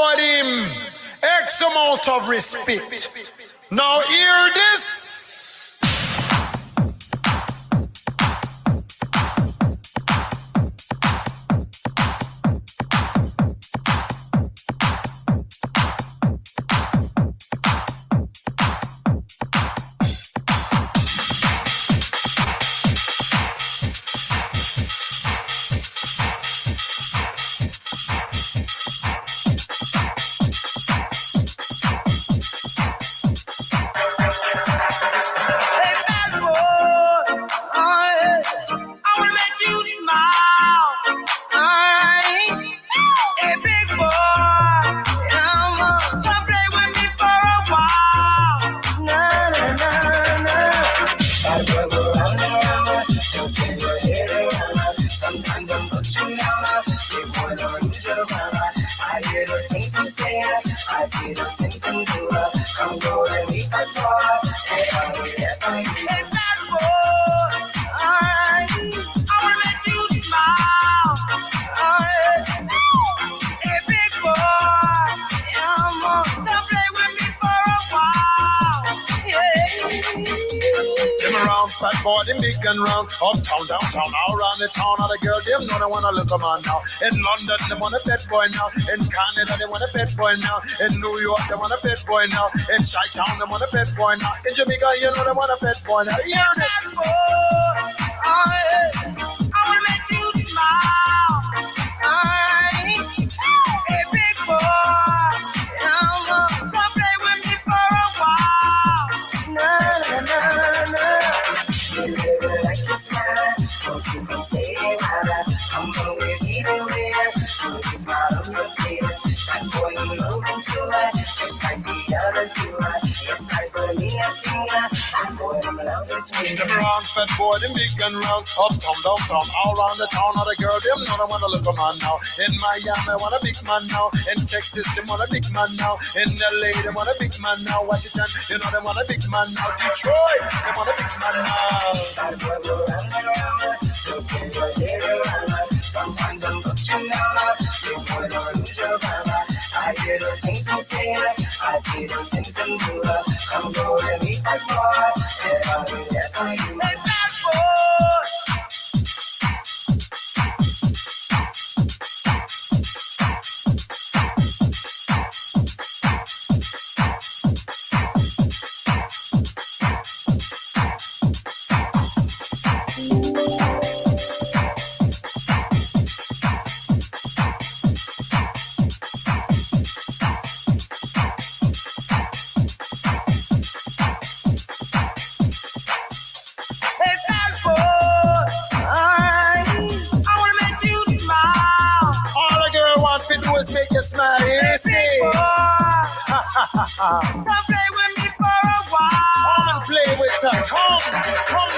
showed him X amount of respect. Now hear this. Fat boy, them big and round. Uptown, downtown, all around the town. All the girls, them know they wanna look them on now. In London, they want a fat boy now. In Canada, they want a fat boy now. In New York, they want a fat boy now. In Chi-Town, they want a fat boy now. In Jamaica, you know they want a fat boy now. Hear this. I wanna make you smile. Hey, big boy, come play with me for a while. Na na na na. You never like your smile, don't you can stay right. Come on, we're eating there. Put a smile on your face. That boy, you know them too, just like the others do. Yes, I for me, I think that boy, I'm love this way. Them round, fat boy, them big and round. Uptown, downtown, all around the town. All the girl, them know they wanna look a man now. In Miami, want a big man now. In Texas, they want a big man now. In LA, they want a big man now. Washington, you know they want a big man now. Detroit, they want a big man now. That boy will run around, don't spend your day around. Sometimes I'm touching down, you boy don't lose your mind. I hear the things I'm saying, I see the things I'm doing. Come go and meet that boy, and I'll be there for you. Hey, that boy. Make you smile, you see. Come play with me for a while. Come and play with her. Come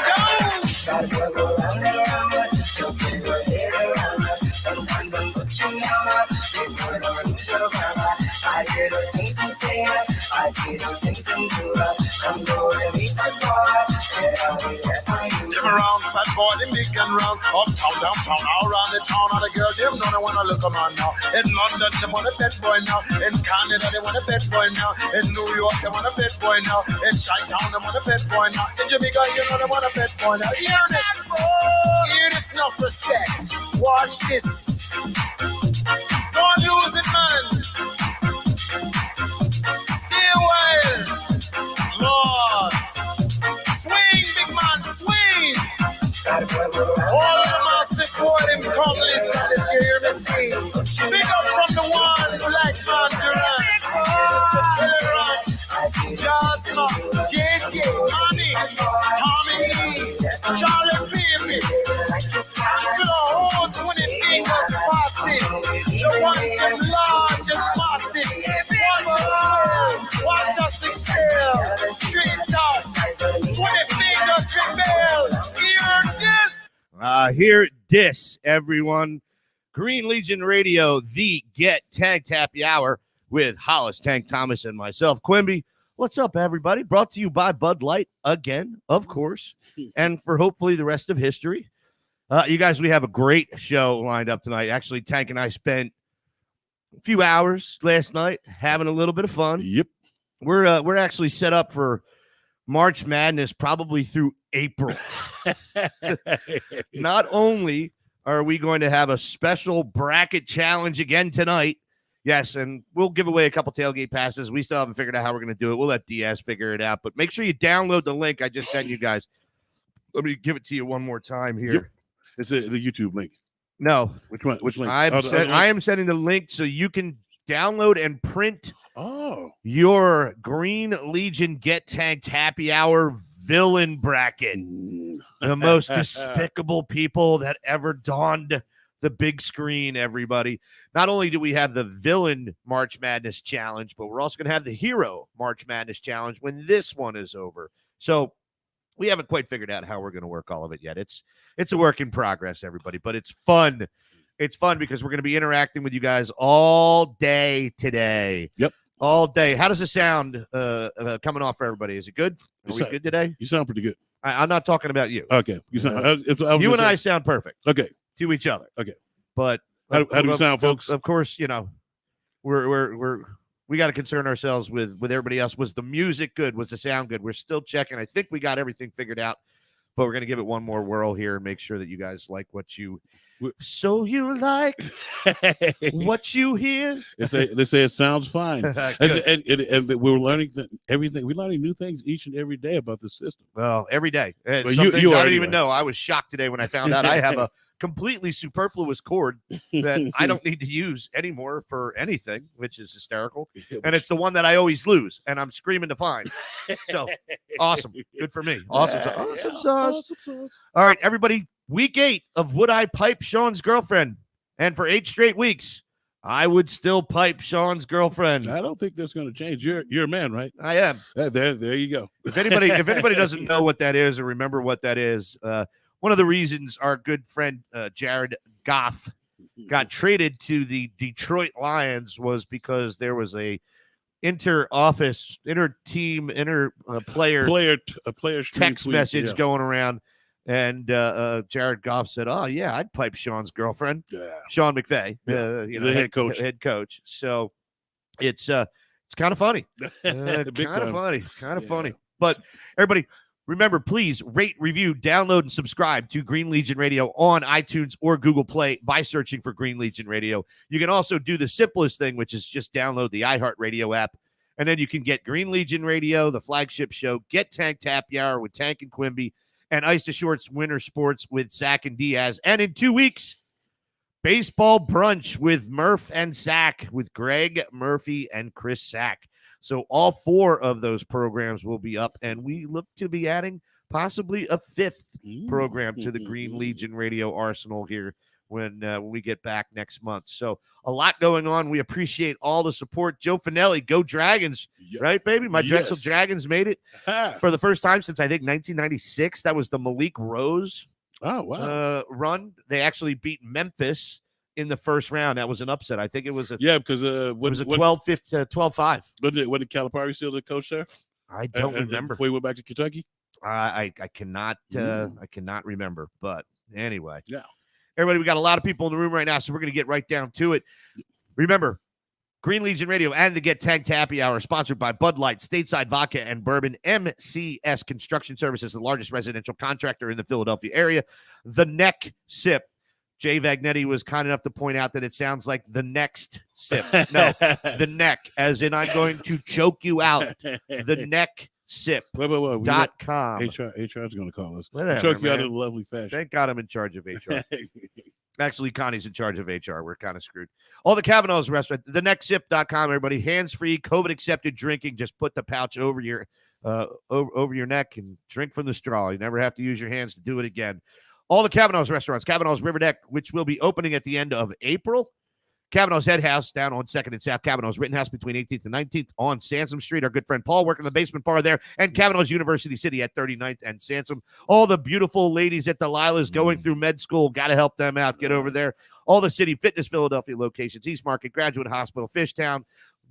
down. That boy go round and round. Just spin your head around. Sometimes I'm putting down. You boy don't lose your mind. I hear the things I'm saying. I see the things I'm doing. Come go and meet that boy, and I'll be there for you. Them around, fat boy, them big and round. Uptown, downtown, all around the town. All the girls, them know they wanna look them on now. In London, they want a fat boy now. In Canada, they want a fat boy now. In New York, they want a fat boy now. In Chi-Town, they want a fat boy now. In Jamaica, you know they want a fat boy now. Hear this. Hear this, enough respect. Watch this. Don't lose it, man. Stay wild. Lord. Swing, big man, swing. All of the massive boy, them come listen this year, you see. Big up from the one like John Durant, to Tolerance, Jasma, JJ, Manny, Tommy E, Charlie Baby, to the whole 20 fingers passing, the ones them large and massive. Watch us excel, straight toss, 20 fingers rebel. Hear this, everyone. Green Legion Radio, the Get Tanked Happy Hour with Hollis, Tank Thomas, and myself, Quimby. What's up, everybody? Brought to you by Bud Light again, of course, and for hopefully the rest of history. You guys, we have a great show lined up tonight. Actually, Tank and I spent a few hours last night, having a little bit of fun. Yep. We're actually set up for March Madness probably through April. Not only are we going to have a special bracket challenge again tonight, yes, and we'll give away a couple tailgate passes. We still haven't figured out how we're going to do it. We'll let Diaz figure it out, but make sure you download the link I just sent you guys. Let me give it to you one more time here. Yep. It's the YouTube link. No. Which one? Which link? I am sending the link so you can download and print your Green Legion Get Tanked Happy Hour villain bracket. The most despicable people that ever donned the big screen, everybody. Not only do we have the villain March Madness challenge, but we're also going to have the hero March Madness challenge when this one is over. So we haven't quite figured out how we're going to work all of it yet. It's a work in progress, everybody, but it's fun. It's fun because we're going to be interacting with you guys all day today. Yep. All day. How does it sound coming off for everybody? Is it good? Are we good today? You sound pretty good. I'm not talking about you. Okay. You sound. You and I sound perfect. Okay. To each other. Okay. But how do we sound, folks? Of course, you know, we got to concern ourselves with everybody else. Was the music good? Was the sound good? We're still checking. I think we got everything figured out, but we're going to give it one more whirl here and make sure that you guys like what you. So you like what you hear? They say it sounds fine. and we're learning everything. We're learning new things each and every day about the system. Well, every day. Well, I didn't even know. I was shocked today when I found out I have a completely superfluous cord that I don't need to use anymore for anything, which is hysterical. And it's the one that I always lose, and I'm screaming to find. So awesome. Good for me. Awesome. Awesome sauce. All right, everybody. Week 8 of Would I Pipe Sean's Girlfriend? And for 8 straight weeks, I would still pipe Sean's girlfriend. I don't think that's going to change. You're a man, right? I am. There you go. If anybody doesn't know what that is or remember what that is, one of the reasons our good friend Jared Goff got traded to the Detroit Lions was because there was a player text message going around. And Jared Goff said, "Oh yeah, I'd pipe Sean's girlfriend, Sean McVay, the head coach." So it's kind of funny, kind of funny. But everybody, remember, please rate, review, download, and subscribe to Green Legion Radio on iTunes or Google Play by searching for Green Legion Radio. You can also do the simplest thing, which is just download the iHeartRadio app, and then you can get Green Legion Radio, the flagship show, Get Tanked Happy Hour with Tank and Quimby, and Ice to Shorts Winter Sports with Zach and Diaz. And in 2 weeks, Baseball Brunch with Murph and Sack with Greg Murphy and Chris Sack. So all 4 of those programs will be up, and we look to be adding possibly a 5th program to the Green Legion Radio arsenal here when we get back next month. So a lot going on. We appreciate all the support. Joe Finelli, go Dragons, right, baby? My Drexel Dragons made it for the first time since, I think, 1996. That was the Malik Rose run. They actually beat Memphis in the first round. That was an upset. I think it was because it was a 12-5. Wasn't Calipari still the coach there? I don't remember. Before he went back to Kentucky? I cannot remember. But anyway. Yeah. Everybody, we got a lot of people in the room right now, so we're going to get right down to it. Remember, Green Legion Radio and the Get Tanked Happy Hour, sponsored by Bud Light, Stateside Vodka and Bourbon, MCS Construction Services, the largest residential contractor in the Philadelphia area, The Neck Sip. Jay Vagnetti was kind enough to point out that it sounds like the next sip. No, the neck, as in I'm going to choke you out. The Neck Sip.com. HR is going to call us. Whatever, choke you out in a lovely fashion. Thank God I'm in charge of HR. Actually, Connie's in charge of HR. We're kind of screwed. All the Kavanaugh's restaurant, thenextsip.com, everybody. Hands-free, COVID-accepted drinking. Just put the pouch over your neck and drink from the straw. You never have to use your hands to do it again. All the Kavanaugh's restaurants, Kavanaugh's River Deck, which will be opening at the end of April. Kavanaugh's Head House down on 2nd and South. Kavanaugh's Rittenhouse between 18th and 19th on Sansom Street. Our good friend Paul working the basement bar there. And Kavanaugh's University City at 39th and Sansom. All the beautiful ladies at Delilah's going through med school. Got to help them out. Get over there. All the City Fitness Philadelphia locations. East Market, Graduate Hospital, Fishtown,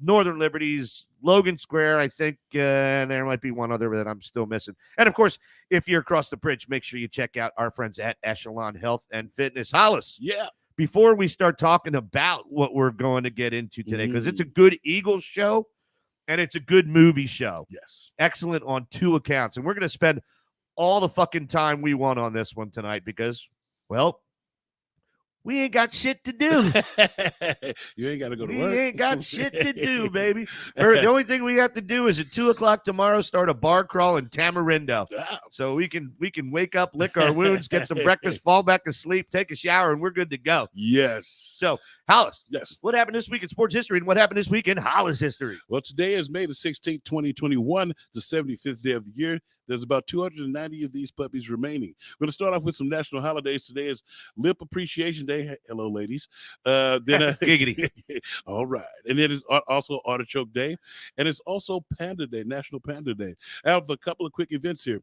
Northern Liberties, Logan Square, I think. There might be one other that I'm still missing. And, of course, if you're across the bridge, make sure you check out our friends at Echelon Health and Fitness. Hollis. Yeah. before we start talking about what we're going to get into today, because it's a good Eagles show and it's a good movie show. Yes. Excellent on 2 accounts. And we're going to spend all the fucking time we want on this one tonight because, well, we ain't got shit to do. You ain't got to go to work. We ain't got shit to do, baby. The only thing we have to do is at 2:00 tomorrow start a bar crawl in Tamarindo. So we can wake up, lick our wounds, get some breakfast, fall back to sleep, take a shower, and we're good to go. Yes. So, Hollis, yes. What happened this week in sports history and what happened this week in Hollis history? Well, today is May the 16th, 2021, the 75th day of the year. There's about 290 of these puppies remaining. We're going to start off with some national holidays. Today is Lip Appreciation Day. Hello, ladies. Then Giggity. All right. And it is also Artichoke Day. And it's also Panda Day, National Panda Day. I have a couple of quick events here.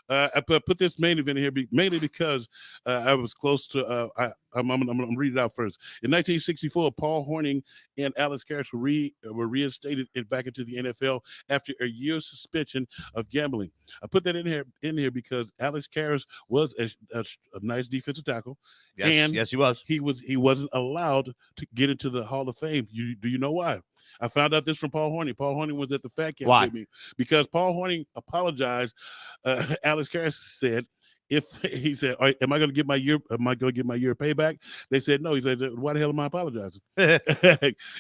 I put this main event here mainly because I was close to. I'm going to read it out first. In 1964, Paul Hornung and Alice Karras were reinstated back into the NFL after a year's suspension of gambling. I put that in here because Alice Karras was a nice defensive tackle. Yes, and yes, he was. He wasn't allowed to get into the Hall of Fame. Do you know why? I found out this from Paul Hornung. Paul Hornung was at the Fat Camp with me because Paul Hornung apologized. Alex Karras said, he said, am I going to get my year? Am I going to get my year payback? They said no. He said, why the hell am I apologizing? And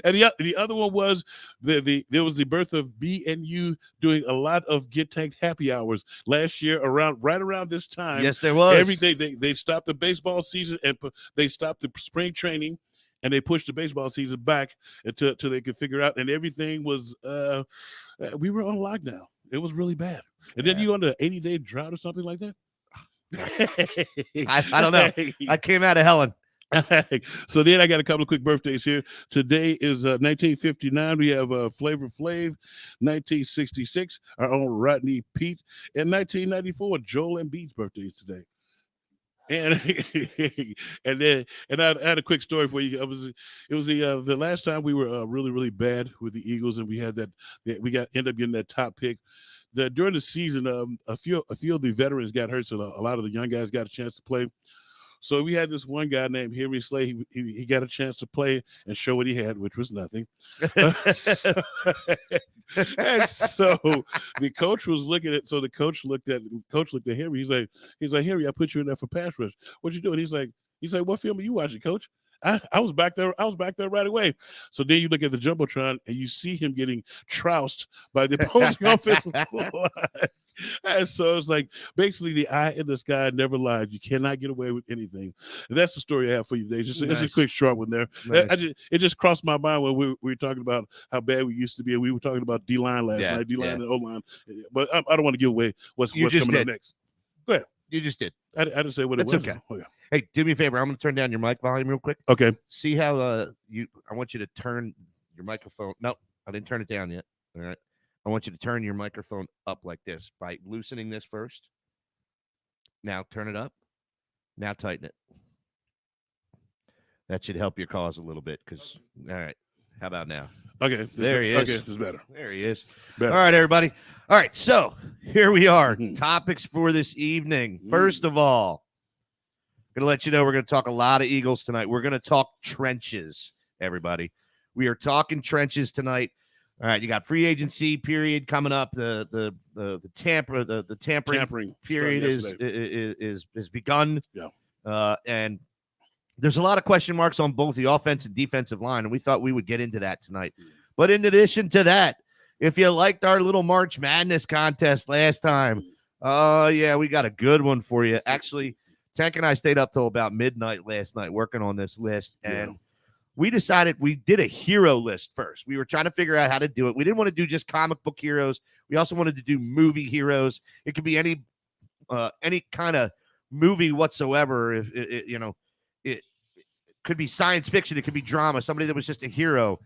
the other one was there was the birth of BNU doing a lot of Get Tanked happy hours last year right around this time. Yes, there was. Everything they stopped the baseball season and they stopped the spring training. And they pushed the baseball season back until they could figure out. And everything was, we were on lockdown. It was really bad. And then you on the 80-day drought or something like that? I don't know. I came out of Helen. So then I got a couple of quick birthdays here. Today is 1959. We have Flavor Flav. 1966, our own Rodney Pete. And 1994, Joel Embiid's birthday is today. And I had a quick story for you. It was the last time we were really, really bad with the Eagles, and we had ended up getting that top pick. During the season, a few of the veterans got hurt, so a lot of the young guys got a chance to play. So we had this one guy named Henry Slay. He got a chance to play and show what he had, which was nothing. And so the coach was looking at. So the coach looked at Henry. He's like, Henry, I put you in there for pass rush. What you doing? He's like, what film are you watching, Coach? I was back there. I was back there right away. So then you look at the jumbotron and you see him getting trounced by the opposing offensive line. And so it's like basically the eye in the sky never lies. You cannot get away with anything. And that's the story I have for you today. It's a quick short one there. Nice. It just crossed my mind when we were talking about how bad we used to be. We were talking about D-line last night, D-line and O-line. But I don't want to give away what's coming up next. Go ahead. You just did. I didn't say what it was. Okay. Oh, yeah. Hey, do me a favor. I'm going to turn down your mic volume real quick. Okay. See how I want you to turn your microphone. No, I didn't turn it down yet. All right. I want you to turn your microphone up like this by loosening this first. Now turn it up. Now tighten it. That should help your cause a little bit because, all right. How about now? Okay. There he is. Okay, this is better. There he is. Better. All right, everybody. All right, so here we are. Topics for this evening. First of all, I'm going to let you know we're going to talk a lot of Eagles tonight. We're going to talk trenches, everybody. We are talking trenches tonight. All right, you got free agency period coming up. The tampering period is begun. Yeah. And there's a lot of question marks on both the offense and defensive line, and we thought we would get into that tonight. But in addition to that, if you liked our little March Madness contest last time, we got a good one for you. Actually, Tank and I stayed up till about midnight last night working on this list, and we decided we did a hero list first. We were trying to figure out how to do it. We didn't want to do just comic book heroes. We also wanted to do movie heroes. It could be any kind of movie whatsoever. If it could be science fiction. It could be drama. Somebody that was just a hero,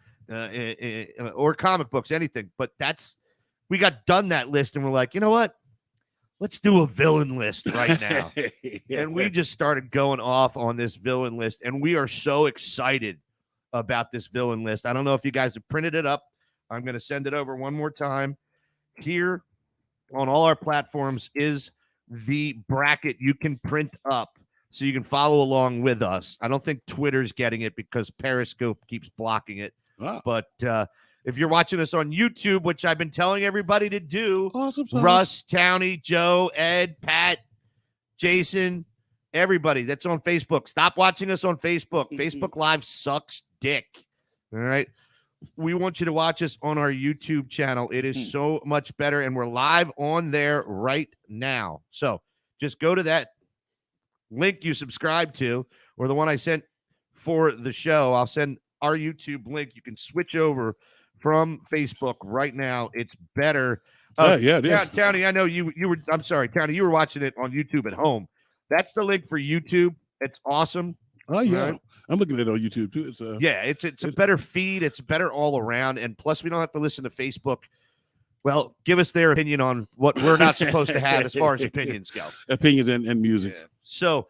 or comic books, anything. But we got done that list, and we're like, you know what? Let's do a villain list right now. And we just started going off on this villain list, and we are so excited about this villain list. I don't know if you guys have printed it up. I'm going to send it over one more time. Here on all our platforms is the bracket you can print up. so you can follow along with us. I don't think Twitter's getting it because Periscope keeps blocking it. Wow. But if you're watching us on YouTube, which I've been telling everybody to do, Awesome sauce. Russ, Townie, Joe, Ed, Pat, Jason, everybody that's on Facebook, stop watching us on Facebook. Facebook Live sucks dick. All right. We want you to watch us on our YouTube channel. It is so much better, and we're live on there right now. So just go to that link you subscribe to, or the one I sent for the show. I'll send our YouTube link. You can switch over from Facebook right now. It's better. Yeah, it is. Townie, I know you were, I'm sorry, Townie, you were watching it on YouTube at home. That's the link for YouTube. It's awesome. Oh, yeah. Right? I'm looking at it on YouTube, too. It's a better feed. It's better all around. And plus, we don't have to listen to Facebook. Well, give us their opinion on what we're not supposed to have as far as opinions go. Opinions and music. Yeah. So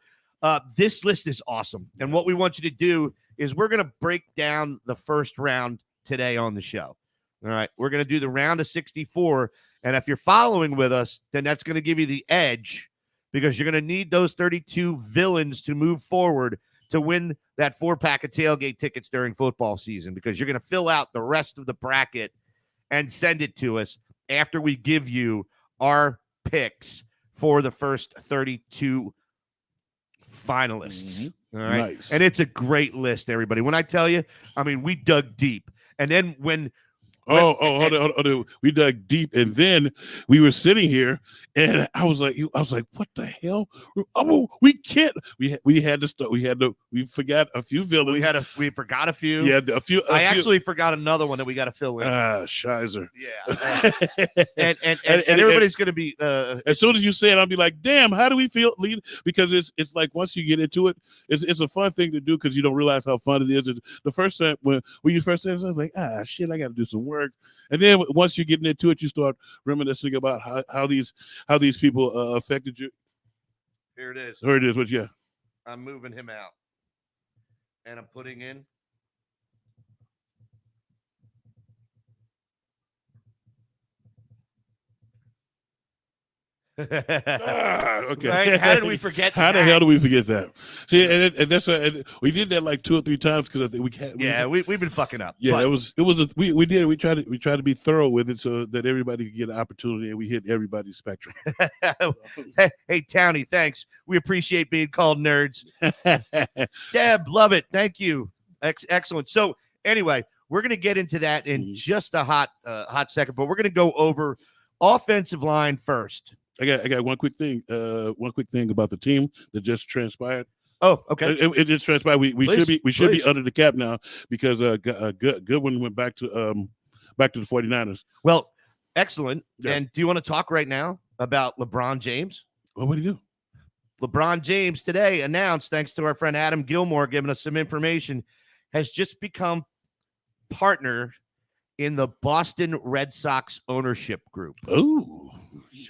this list is awesome. And what we want you to do is we're going to break down the first round today on the show. All right. We're going to do the round of 64. And if you're following with us, then that's going to give you the edge because you're going to need those 32 villains to move forward to win that 4-pack of tailgate tickets during football season, because you're going to fill out the rest of the bracket and send it to us after we give you our picks for the first 32 finalists. All right. Nice. And it's a great list, everybody. When I tell you, I mean, we dug deep. And then when hold on. We dug deep, and then we were sitting here, and I was like, what the hell? Oh, we can't. We had to start. We forgot a few villains. We forgot a few. Yeah, a few. I actually forgot another one that we got to fill in. Shizer. Yeah. and everybody's going to be. As soon as you say it, I'll be like, damn, how do we feel? Because it's like once you get into it, it's a fun thing to do because you don't realize how fun it is. The first time when you first said it, I was like, shit, I got to do some work. And then once you're getting into it, you start reminiscing about how these people affected you. Here it is. Here it is. What? Yeah. I'm moving him out, and I'm putting in. Okay. Right? How did we forget? How the hell do we forget that? See, and that's we did that like 2 or 3 times because I think we've been fucking up. Yeah, but we tried to be thorough with it so that everybody could get an opportunity, and we hit everybody's spectrum. Hey, Townie, thanks. We appreciate being called nerds. Deb, love it. Thank you. Excellent. So anyway, we're gonna get into that in just a hot second, but we're gonna go over offensive line first. I got one quick thing about the team that just transpired. Oh, okay. It just transpired. We should be under the cap now because Goodwin went back to the 49ers. Well, excellent. Yeah. And do you want to talk right now about LeBron James? Well, what do you do? LeBron James today announced, thanks to our friend Adam Gilmore giving us some information, has just become partner in the Boston Red Sox ownership group. Oh,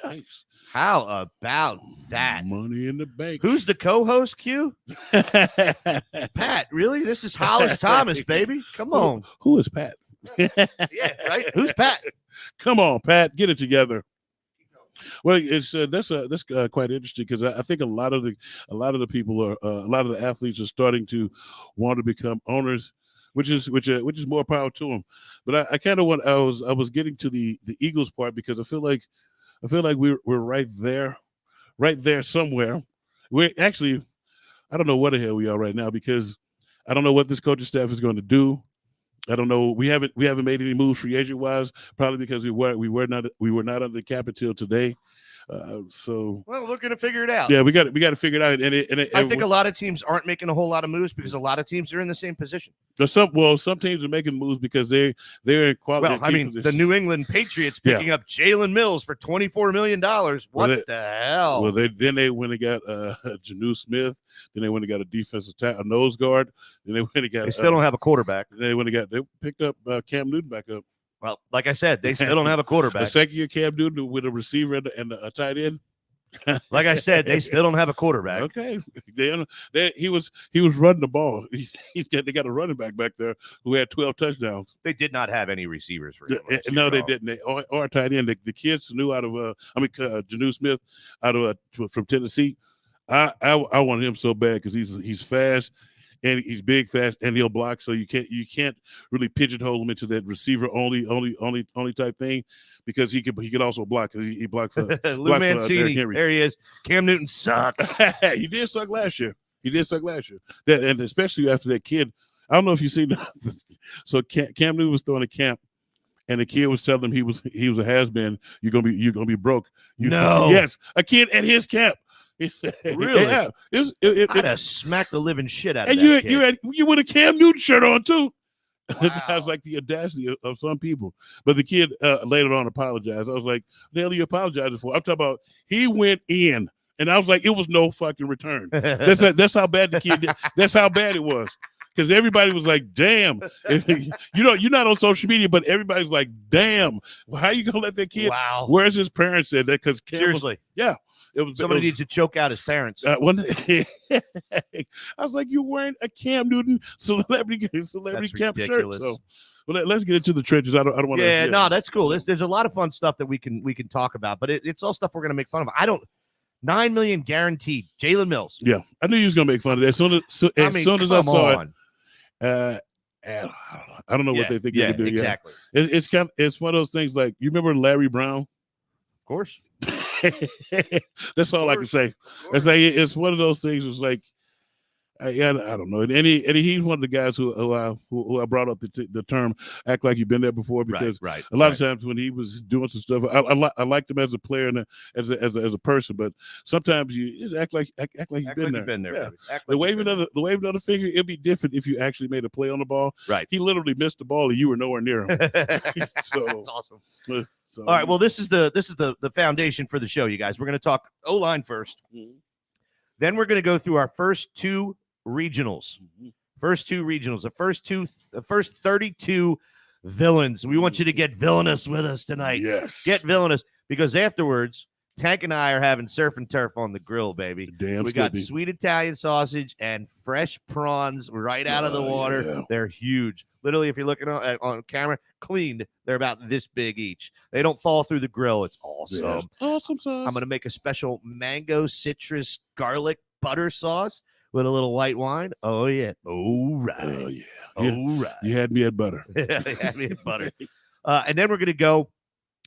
nice. How about that? Money in the bank. Who's the co-host, Q? Pat, really? This is Hollis Thomas, baby. Come on. Who is Pat? Yeah, right? Who's Pat? Come on, Pat. Get it together. Well, it's that's quite interesting because I think a lot of the people are a lot of the athletes are starting to want to become owners, which is more power to them. But I kind of I was getting to the Eagles part because I feel like we're right there somewhere. We're actually, I don't know what the hell we are right now because I don't know what this coaching staff is going to do. I don't know. We haven't made any moves free agent wise, probably because we were not under the cap until today. So well, we're gonna figure it out. Yeah, we got to figure it out. And I think a lot of teams aren't making a whole lot of moves because a lot of teams are in the same position. Some teams are making moves because they're in quality. Well, I mean, the New England Patriots picking up Jalen Mills for $24 million. What the hell? Well, they went and got Janu Smith. Then they went and got a defensive tackle, a nose guard. Then they went and got. They still don't have a quarterback. They picked up Cam Newton back up. Well, like I said, they still don't have a quarterback. A second-year Cam Newton with a receiver and a tight end. Like I said, they still don't have a quarterback. Okay, he was running the ball. They got a running back there who had 12 touchdowns. They did not have any receivers for him. No, they didn't. Or a tight end. The kids knew out of Janu Smith from Tennessee. I want him so bad because he's fast and he's big, fast, and he'll block. So you can't really pigeonhole him into that receiver only type thing because he could also block. He blocked for Lou Mancini. There he is. Cam Newton sucks. He did suck last year. That, and especially after that kid. I don't know if you seen that. So Cam Newton was throwing a camp, and the kid was telling him he was a has-been. You're gonna be broke. No. Yes, a kid at his camp. He said, really? Yeah. I'd have smacked the living shit out of and that kid. you with a Cam Newton shirt on too. Wow. That's like the audacity of some people. But the kid later on apologized. I was like, "The hell are you apologizing for?" I'm talking about he went in, and I was like, "It was no fucking return." That's how bad the kid did. That's how bad it was. Because everybody was like, "Damn," you're not on social media, but everybody's like, "Damn, how you gonna let that kid?" Wow. Where's his parents said that? Because seriously, somebody needs to choke out his parents. I was like, "You're wearing a Cam Newton celebrity camp shirt." So, well, let's get into the trenches. I don't want to. Yeah, no, that's cool. There's a lot of fun stuff that we can talk about, but it's all stuff we're gonna make fun of. $9 million guaranteed. Jalen Mills. Yeah, I knew you was gonna make fun of that. As soon as I saw it. I don't know what they think they can do. Exactly. Yeah. It's one of those things like you remember Larry Brown? Of course. That's all I can say. It's like it's one of those things. It's like I don't know. And he's one of the guys who I brought up the term "act like you've been there before" because a lot of times when he was doing some stuff, I liked him as a player and as a person, but sometimes you just act like you've been there. Yeah. The waving of the finger, it'd be different if you actually made a play on the ball. Right. He literally missed the ball and you were nowhere near him. So that's awesome. So, all right. Well, this is the foundation for the show, you guys. We're going to talk O-line first. Mm-hmm. Then we're going to go through our first two regionals. The first 32 villains. We want you to get villainous with us tonight. Yes. Get villainous because afterwards, Tank and I are having surf and turf on the grill, baby. We got sweet Italian sausage and fresh prawns right out of the water. Yeah. They're huge. Literally, if you're looking on camera, cleaned, they're about this big each. They don't fall through the grill. It's awesome. Yeah. Awesome sauce. I'm going to make a special mango citrus garlic butter sauce with a little white wine. Oh, yeah. All right. Oh, yeah. All right. You had me at butter. You had me at butter. And then we're going to go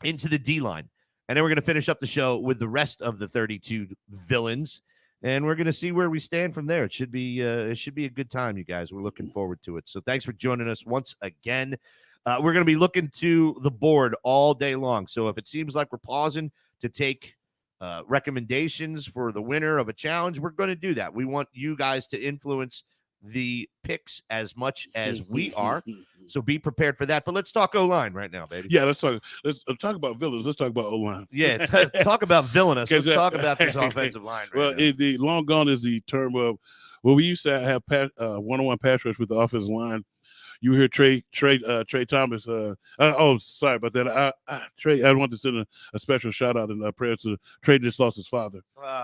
into the D-line. And then we're going to finish up the show with the rest of the 32 villains. And we're going to see where we stand from there. It should be a good time, you guys. We're looking forward to it. So thanks for joining us once again. We're going to be looking to the board all day long. So if it seems like we're pausing to take recommendations for the winner of a challenge, we're going to do that. We want you guys to influence the picks as much as we are. So be prepared for that. But let's talk O-line right now, baby. Yeah, let's talk about villains. Let's talk about O-line. Yeah, talk about villainous. Let's talk about this offensive line. Right now. The long gone is the term of we used to have one-on-one pass rush with the offensive line. You hear Trey Thomas. Sorry about that. Trey, I want to send a special shout out and prayer to Trey. Just lost his father.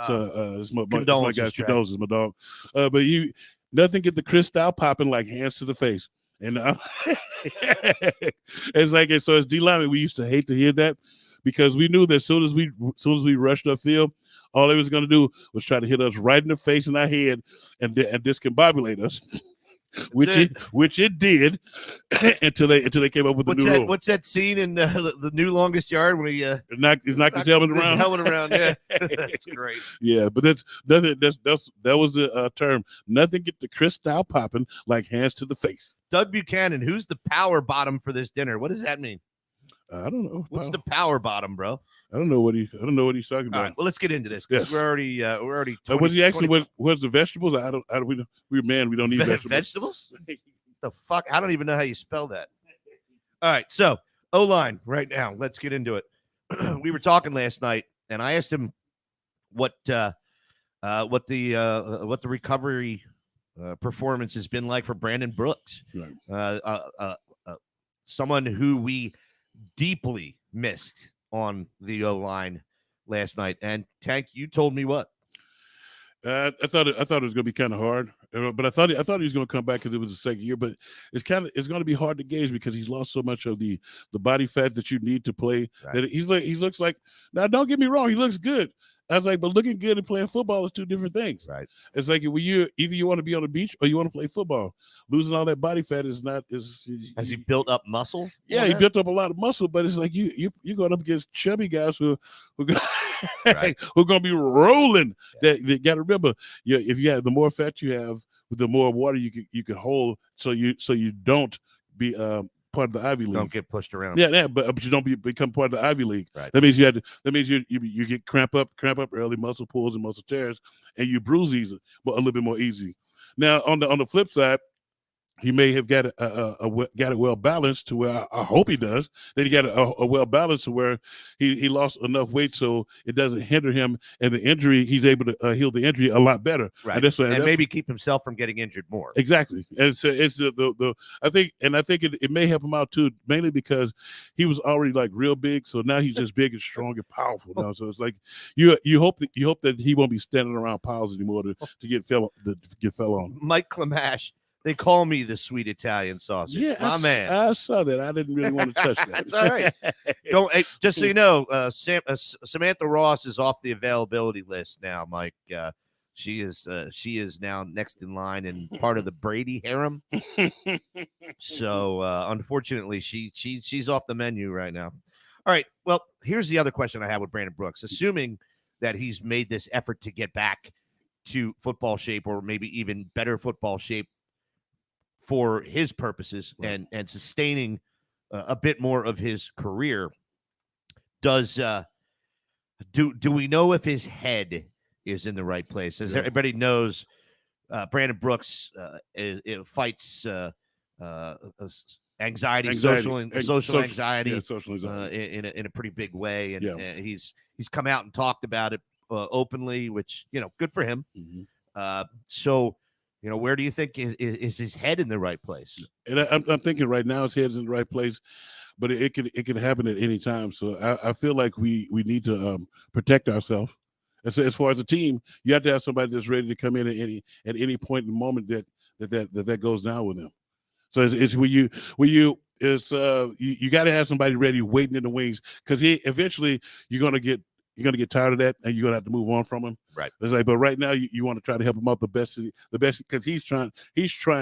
So it's my condolences, my dog. But nothing get the crystal popping like hands to the face. And it's like so as D lineman, we used to hate to hear that because we knew that as soon as we rushed upfield, all they was going to do was try to hit us right in the face and our head and discombobulate us. Which it did until they came up with the new rule. What's that scene in the new Longest Yard when he knocked his helmet around? Yeah, that's great. Yeah, but that was the term. Nothing get the crystal popping like hands to the face. Doug Buchanan, who's the power bottom for this dinner? What does that mean? I don't know. What's the power bottom, bro? I don't know what he's talking about. All right, well, let's get into this because we're already. 20, was he actually? Was the vegetables? We don't need vegetables. Vegetables? The fuck? I don't even know how you spell that. All right, so O-line right now. Let's get into it. We were talking last night, and I asked him what the recovery performance has been like for Brandon Brooks, right. Someone who we deeply missed on the O-line last night. And Tank, you told me what? I thought it was going to be kind of hard, but I thought he was going to come back because it was the second year. But it's going to be hard to gauge because he's lost so much of the body fat that you need to play. Right. That he looks like. Now, don't get me wrong, he looks good. I was like, but looking good and playing football is two different things. Right. It's like when you either you want to be on the beach or you want to play football. Losing all that body fat is not is. Has he built up muscle? Yeah, he built up a lot of muscle, but it's like you're going up against chubby guys who Right. who are going to be rolling. That you got to remember, if you have the more fat you have, the more water you can hold, so you don't be part of the Ivy League. Don't get pushed around. Yeah, but you don't become part of the Ivy League. Right. That means you get cramp up early, muscle pulls and muscle tears, and you bruise easy, but a little bit more easy. Now on the flip side, he may have got it well balanced to where I hope he does. That he got a well balanced to where he lost enough weight so it doesn't hinder him, and the injury he's able to heal the injury a lot better. Right, and maybe keep himself from getting injured more. Exactly, and it's the I think it may help him out too, mainly because he was already like real big, so now he's just big and strong and powerful now. So it's like you hope that he won't be standing around piles anymore to get fell on. Mike Klamash. They call me the sweet Italian sausage. Yeah, my man. I saw that. I didn't really want to touch that. That's all right. Just so you know, Samantha Ross is off the availability list now, Mike. She is now next in line and part of the Brady harem. So unfortunately, she's off the menu right now. All right. Well, here's the other question I have with Brandon Brooks. Assuming that he's made this effort to get back to football shape, or maybe even better football shape for his purposes, and sustaining a bit more of his career, do we know if his head is in the right place? As everybody knows, Brandon Brooks fights anxiety, social anxiety, in a pretty big way, and he's come out and talked about it openly, which good for him. Mm-hmm. So. Where do you think is his head in the right place? And I'm thinking right now his head is in the right place, but it could happen at any time. So I feel like we need to protect ourselves. And so as far as a team, you have to have somebody that's ready to come in at any point in the moment that goes down with them. So it's you got to have somebody ready waiting in the wings, because eventually you're gonna get tired of that, and you're gonna have to move on from him. Right. It's like, but right now you want to try to help him out the best, because he's trying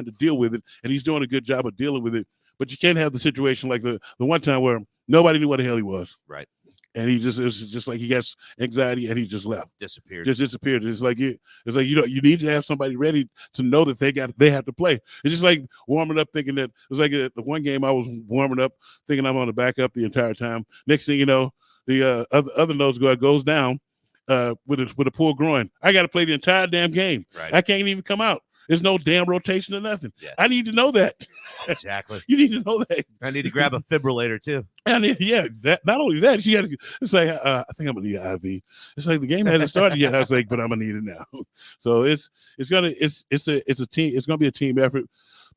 to deal with it, and he's doing a good job of dealing with it. But you can't have the situation like the one time where nobody knew what the hell he was. Right. And it was just like he got anxiety and he just left. Disappeared. Just disappeared. It's like you need to have somebody ready to know that they have to play. It's just like warming up, thinking that it was like the one game I was warming up thinking I'm on the backup the entire time. Next thing you know, the other nose guard goes down with a pulled groin. I got to play the entire damn game. Right. I can't even come out. There's no damn rotation or nothing. Yeah. I need to know that. Exactly. You need to know that. I need to grab a fibrillator too. And that not only that, you got to say, I think I'm gonna need an IV. It's like the game hasn't started yet. I was like, but I'm gonna need it now. So it's a team. It's gonna be a team effort.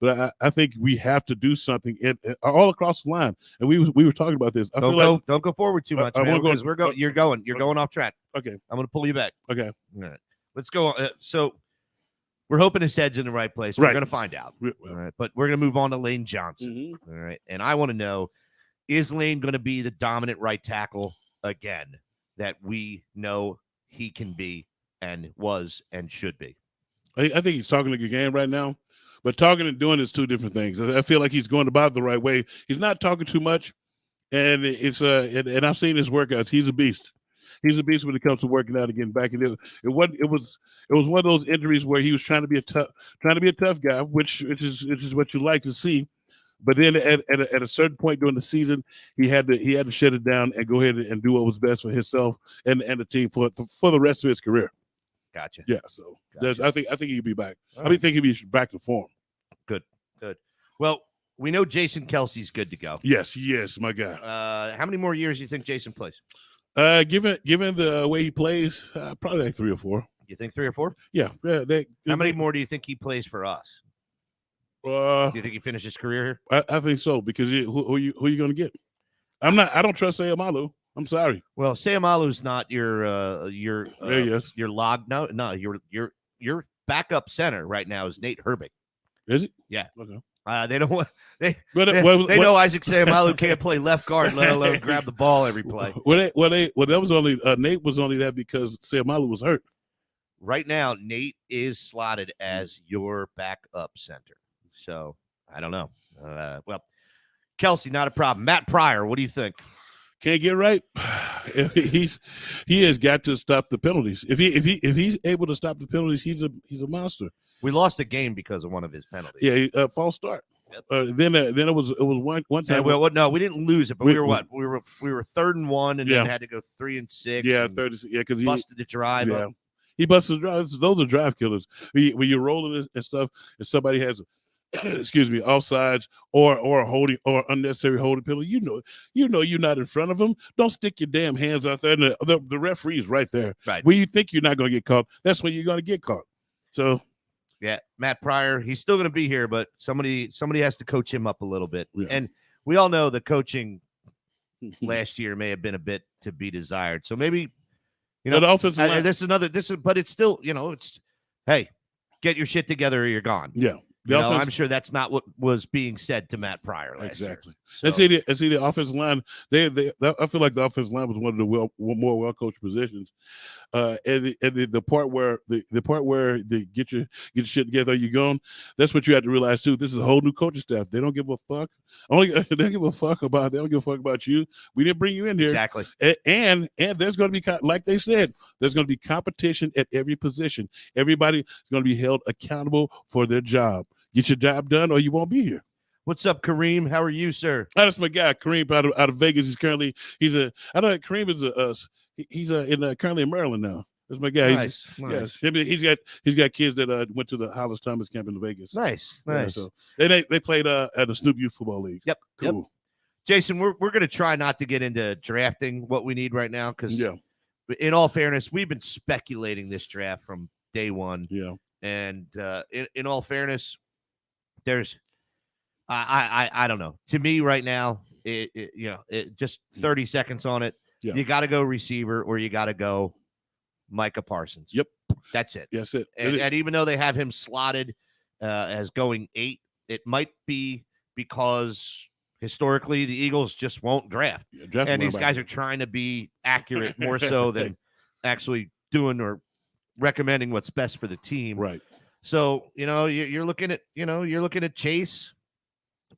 But I think we have to do something all across the line. And we were talking about this. Don't go forward too much, man, because you're going off track. Okay, I'm gonna pull you back. Okay, all right, let's go. So we're hoping his head's in the right place. We're gonna find out. All right, but we're gonna move on to Lane Johnson. Mm-hmm. All right, and I want to know, is Lane gonna be the dominant right tackle again that we know he can be and was and should be? I think he's talking a good game right now. But talking and doing is two different things. I feel like he's going about it the right way. He's not talking too much, and it's and I've seen his workouts. He's a beast. He's a beast when it comes to working out and getting back. And it was one of those injuries where he was trying to be a tough guy, which is what you like to see. But then at a certain point during the season, he had to shut it down and go ahead and do what was best for himself and the team for the rest of his career. Gotcha. Yeah. So I think he'll be back. Right. I think he'll be back to form. Good. Well, we know Jason Kelsey's good to go. Yes, my guy. How many more years do you think Jason plays? Given the way he plays, probably like 3 or 4. You think 3 or 4? Yeah. How many more do you think he plays for us? Do you think he finishes his career here? I think so, because who are you going to get? I don't trust Sayamalu. I'm sorry. Well, Sayamalu's not your log. No, your backup center right now is Nate Herbig. Is it? Yeah. Okay. They don't want they But know Isaac Sayamalu can't play left guard, let alone grab the ball every play. That was only Nate was only that because Sayamalu was hurt. Right now, Nate is slotted as your backup center. So I don't know. Well, Kelsey, not a problem. Matt Pryor, what do you think? Can't get right. He has got to stop the penalties. If he's able to stop the penalties, he's a monster. We lost a game because of one of his penalties. Yeah, false start. Yep. Then it was one time. No, we didn't lose it, but we were what? We were 3rd and 1, and then had to go 3 and 6. Yeah, 30. Yeah, because he busted the drive. Yeah, he busted the drive. Those are drive killers. When you're rolling and stuff, and somebody has, excuse me, offsides or holding or unnecessary holding penalty, you know you're not in front of them. Don't stick your damn hands out there. And the referee's right there. Right. When you think you're not going to get caught, that's when you're going to get caught. So. Yeah, Matt Pryor, he's still going to be here, but somebody has to coach him up a little bit. Yeah. And we all know the coaching last year may have been a bit to be desired. So maybe, the offensive line. but it's still, it's, hey, get your shit together or you're gone. Yeah. I'm sure that's not what was being said to Matt Pryor last year. So. See the offensive line. I feel like the offensive line was one of the more well coached positions. And the part where they get your shit together, you're gone. That's what you have to realize too. This is a whole new coaching staff. They don't give a fuck. They don't give a fuck about you. We didn't bring you in here. Exactly. And there's going to be, like they said, there's going to be competition at every position. Everybody is going to be held accountable for their job. Get your job done, or you won't be here. What's up, Kareem? How are you, sir? That's my guy, Kareem, out of Vegas. Kareem is currently in Maryland now. That's my guy. Nice. Yes, he's got kids that went to the Hollis Thomas camp in Vegas. Nice. So they played at the Snoop Youth Football League. Yep. Cool. Yep. Jason, we're going to try not to get into drafting what we need right now because, in all fairness, we've been speculating this draft from day one. Yeah. And in all fairness, there's I don't know. To me right now, it just 30 seconds on it. Yeah. You got to go receiver or you got to go Micah Parsons. Yep. That's it. That's it. And even though they have him slotted as going 8, it might be because historically the Eagles just won't draft. Yeah, and these guys are trying to be accurate more so than actually doing or recommending what's best for the team. Right. So, you're looking at Chase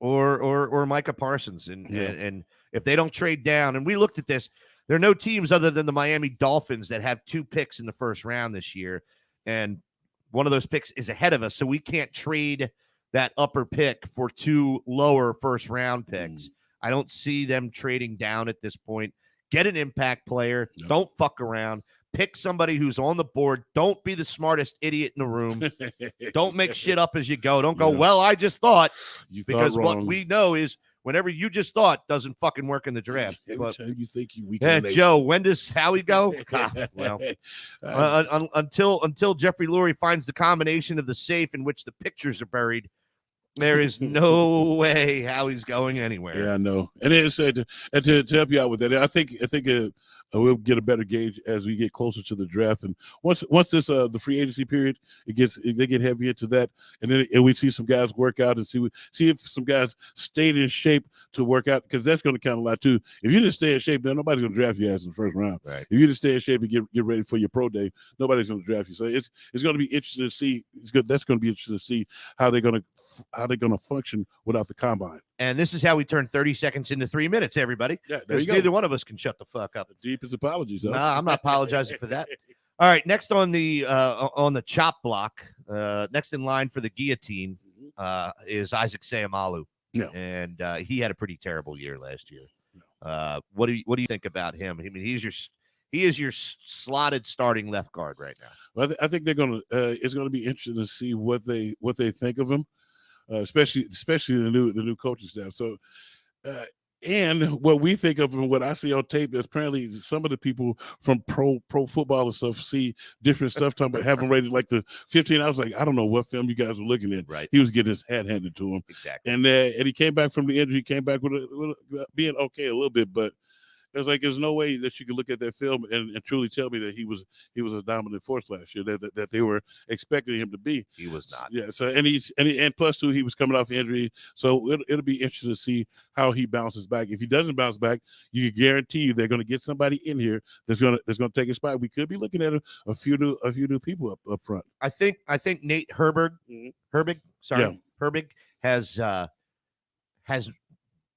or Micah Parsons. And if they don't trade down, and we looked at this, there are no teams other than the Miami Dolphins that have 2 picks in the first round this year. And one of those picks is ahead of us. So we can't trade that upper pick for 2 lower first round picks. I don't see them trading down at this point. Get an impact player. No. Don't fuck around. Pick somebody who's on the board. Don't be the smartest idiot in the room. Don't make shit up as you go. Don't go, well, I just thought. Because what we know is whenever you just thought doesn't fucking work in the draft. Every time you think you weak. Joe, when does Howie go? Until Jeffrey Lurie finds the combination of the safe in which the pictures are buried, there is no way Howie's going anywhere. Yeah, I know. And it's to help you out with that, I think we'll get a better gauge as we get closer to the draft. And once this the free agency period, they get heavy into that, and then we see some guys work out and see if some guys stayed in shape to work out, because that's going to count a lot too. If you just stay in shape, then nobody's going to draft you ass in the first round. Right. If you just stay in shape and get ready for your pro day, nobody's going to draft you. So it's going to be interesting to see. That's going to be interesting to see how they're going to function without the combine. And this is how we turn 30 seconds into 3 minutes, everybody. Yeah, there you go. Neither one of us can shut the fuck up. Deepest apologies. No, I'm not apologizing for that. All right, next on the chop block, next in line for the guillotine is Isaac Sayamalu. Yeah. And he had a pretty terrible year last year. What do you think about him? I mean, he is your slotted starting left guard right now. Well, I think they're going to it's going to be interesting to see what they think of him. Especially the new coaching staff. So, and what we think of and what I see on tape is apparently some of the people from pro football and stuff see different stuff. Talking about having rated like the 15. I was like, I don't know what film you guys were looking at. Right. He was getting his hat handed to him. Exactly. And he came back from the injury. He came back with being okay a little bit, but It's like there's no way that you could look at that film and truly tell me that he was a dominant force last year that they were expecting him to be. He was not. Yeah. So and plus two, he was coming off injury, so it'll be interesting to see how he bounces back. If he doesn't bounce back, you can guarantee you they're going to get somebody in here that's going to take a spot. We could be looking at a few new people up front. I think Nate Herbig, Yeah. Herbig has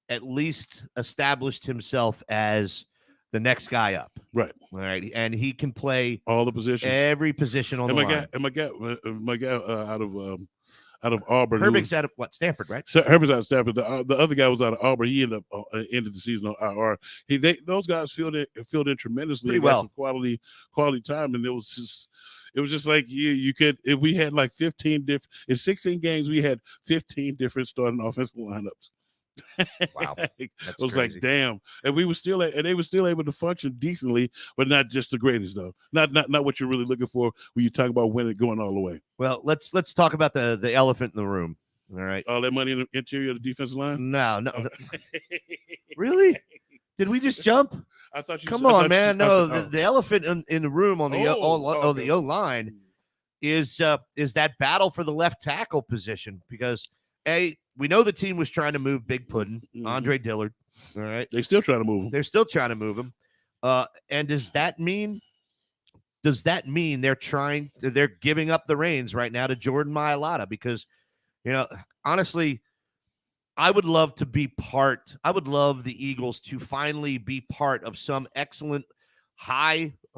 at least established himself as the next guy up. Right. All right. And he can play all the positions, every position on the line. My guy out of Auburn. Herbig's out of what? Stanford, right? So Herbert's out of Stanford. The other guy was out of Auburn. He ended the season on IR. Those guys filled in tremendously. Pretty well. Some quality time, and it was just like you could, if we had like 15 different in 16 games, we had 15 different starting offensive lineups. Wow, it was crazy. Like damn, and they were still able to function decently, but not just the greatest though. Not what you're really looking for when you talk about winning, going all the way. Well, let's talk about the elephant in the room. All right, all that money in the interior of the defensive line. No. Really? Did we just jump? I thought you. Come on, man. No, the elephant in the room on the O line is that battle for the left tackle position because we know the team was trying to move Big Puddin', Andre Dillard. All right. They're still trying to move him. They're still trying to move him. And does that mean they're giving up the reins right now to Jordan Mailata? Because, honestly, I would love the Eagles to finally be part of some excellent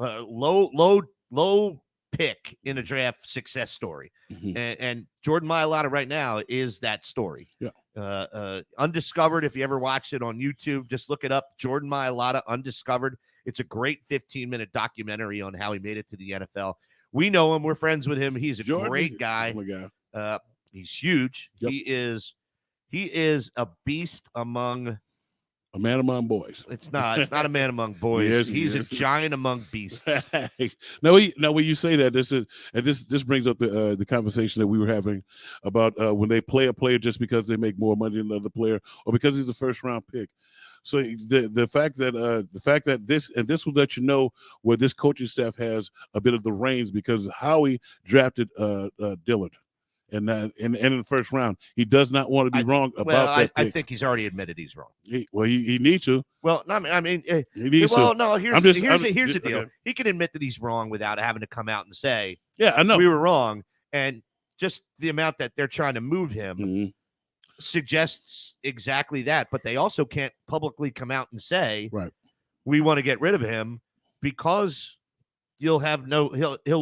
low pick in a draft success story. Mm-hmm. And Jordan Mailata right now is that story. Yeah. Undiscovered. If you ever watched it on YouTube, just look it up. Jordan Mailata, Undiscovered. It's a great 15-minute documentary on how he made it to the NFL. We know him. We're friends with him. He's a great guy. Oh my God. He's huge. Yep. He is a beast among a man among boys. It's not a man among boys. He's a giant among beasts. Now when you say that, this brings up the conversation that we were having about when they play a player just because they make more money than another player or because he's a first round pick. So the fact that this will let you know where this coaching staff has a bit of the reins because Howie drafted Dillard. And in the first round, he does not want to be wrong about that pick. I think he's already admitted he's wrong. He needs to. Well, I mean, he needs to. No. Here's the deal. Okay. He can admit that he's wrong without having to come out and say, "Yeah, I know we were wrong." And just the amount that they're trying to move him suggests exactly that. But they also can't publicly come out and say, "Right, we want to get rid of him," because he'll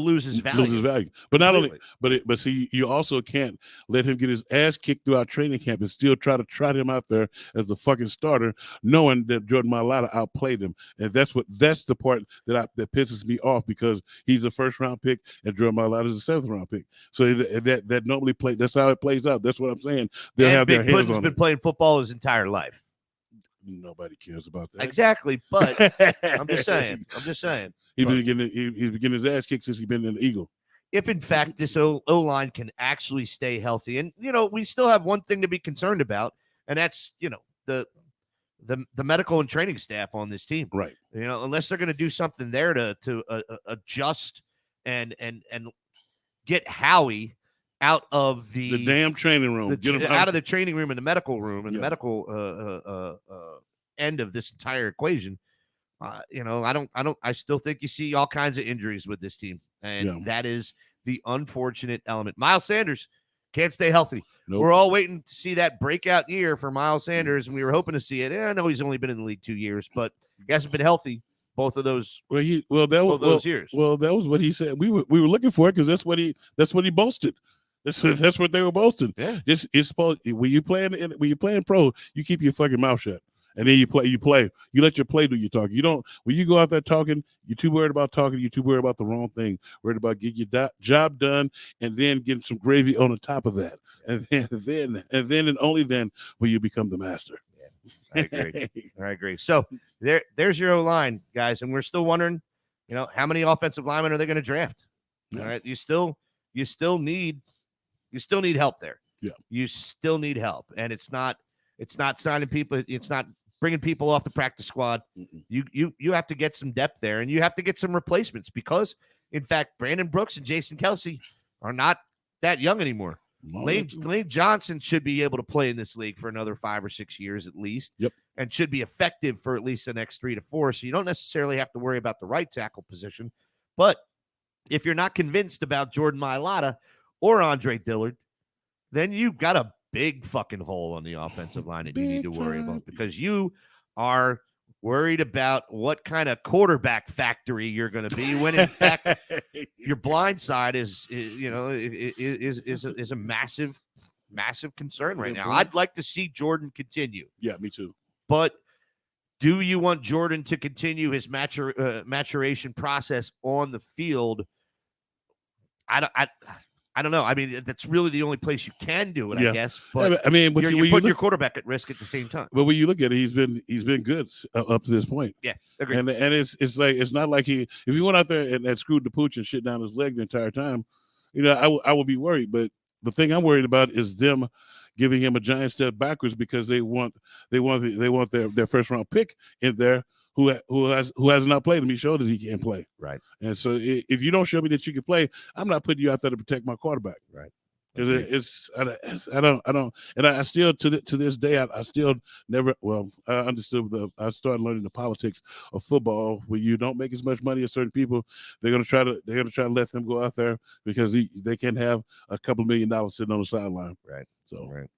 lose his value. But not only, but see, you also can't let him get his ass kicked throughout training camp and still try to trot him out there as the fucking starter, knowing that Jordan Mailata outplayed him. And that's the part that pisses me off because he's a first round pick and Jordan Mailata is a 7th round pick. So that normally that's how it plays out. That's what I'm saying. They'll have their hands on him. Been playing football his entire life. Nobody cares about that. Exactly, but I'm just saying. He's been getting his ass kicked since he's been in the Eagle. If in fact this O-line can actually stay healthy, and we still have one thing to be concerned about, and that's the medical and training staff on this team, right? Unless they're going to do something there to adjust and get Howie out of the damn training room, get him out of the training room and the medical room and the medical end of this entire equation. I still think you see all kinds of injuries with this team, and that is the unfortunate element. Miles Sanders can't stay healthy. Nope. We're all waiting to see that breakout year for Miles Sanders, and we were hoping to see it. I know he's only been in the league 2 years, but he hasn't been healthy both of those. Those years. Well, that was what he said. We were looking for it because that's what he boasted. That's what they were boasting. Yeah. It's supposed when you playing pro, you keep your fucking mouth shut. And then you play. You let your play do your talking. You don't. When you go out there talking, you're too worried about talking. You're too worried about the wrong thing. Worried about getting your job done, and then getting some gravy on the top of that. And then and only then will you become the master. Yeah, I agree. So there's your O-line, guys, and we're still wondering, how many offensive linemen are they going to draft? Yeah. All right, you still need help there. Yeah, you still need help, and it's not signing people. It's not bringing people off the practice squad. You have to get some depth there, and you have to get some replacements because, in fact, Brandon Brooks and Jason Kelsey are not that young anymore. Lane Johnson should be able to play in this league for another 5 or 6 years at least. Yep. And should be effective for at least the next 3 to 4. So you don't necessarily have to worry about the right tackle position. But if you're not convinced about Jordan Mailata or Andre Dillard, then you've got a big fucking hole on the offensive line that you need to worry about, because you are worried about what kind of quarterback factory you're going to be when in fact your blind side is a massive concern right now. I'd like to see Jordan continue. Yeah, me too. But do you want Jordan to continue his maturation process on the field? I don't know. I mean, that's really the only place you can do it, I guess. But I mean, you're putting your quarterback at risk at the same time. But when you look at it, he's been good up to this point. Yeah, agreed. And it's like, it's not like if he went out there and screwed the pooch and shit down his leg the entire time, I would be worried. But the thing I'm worried about is them giving him a giant step backwards because they want their first round pick in there who has not played him. He showed that he can't play. Right. And so if you don't show me that you can play, I'm not putting you out there to protect my quarterback. Right. Because I don't, and I still to this day I still never. Well, I understood I started learning the politics of football. Where you don't make as much money as certain people, they're gonna try to let them go out there because they can have a couple $1 million sitting on the sideline. Right. So right.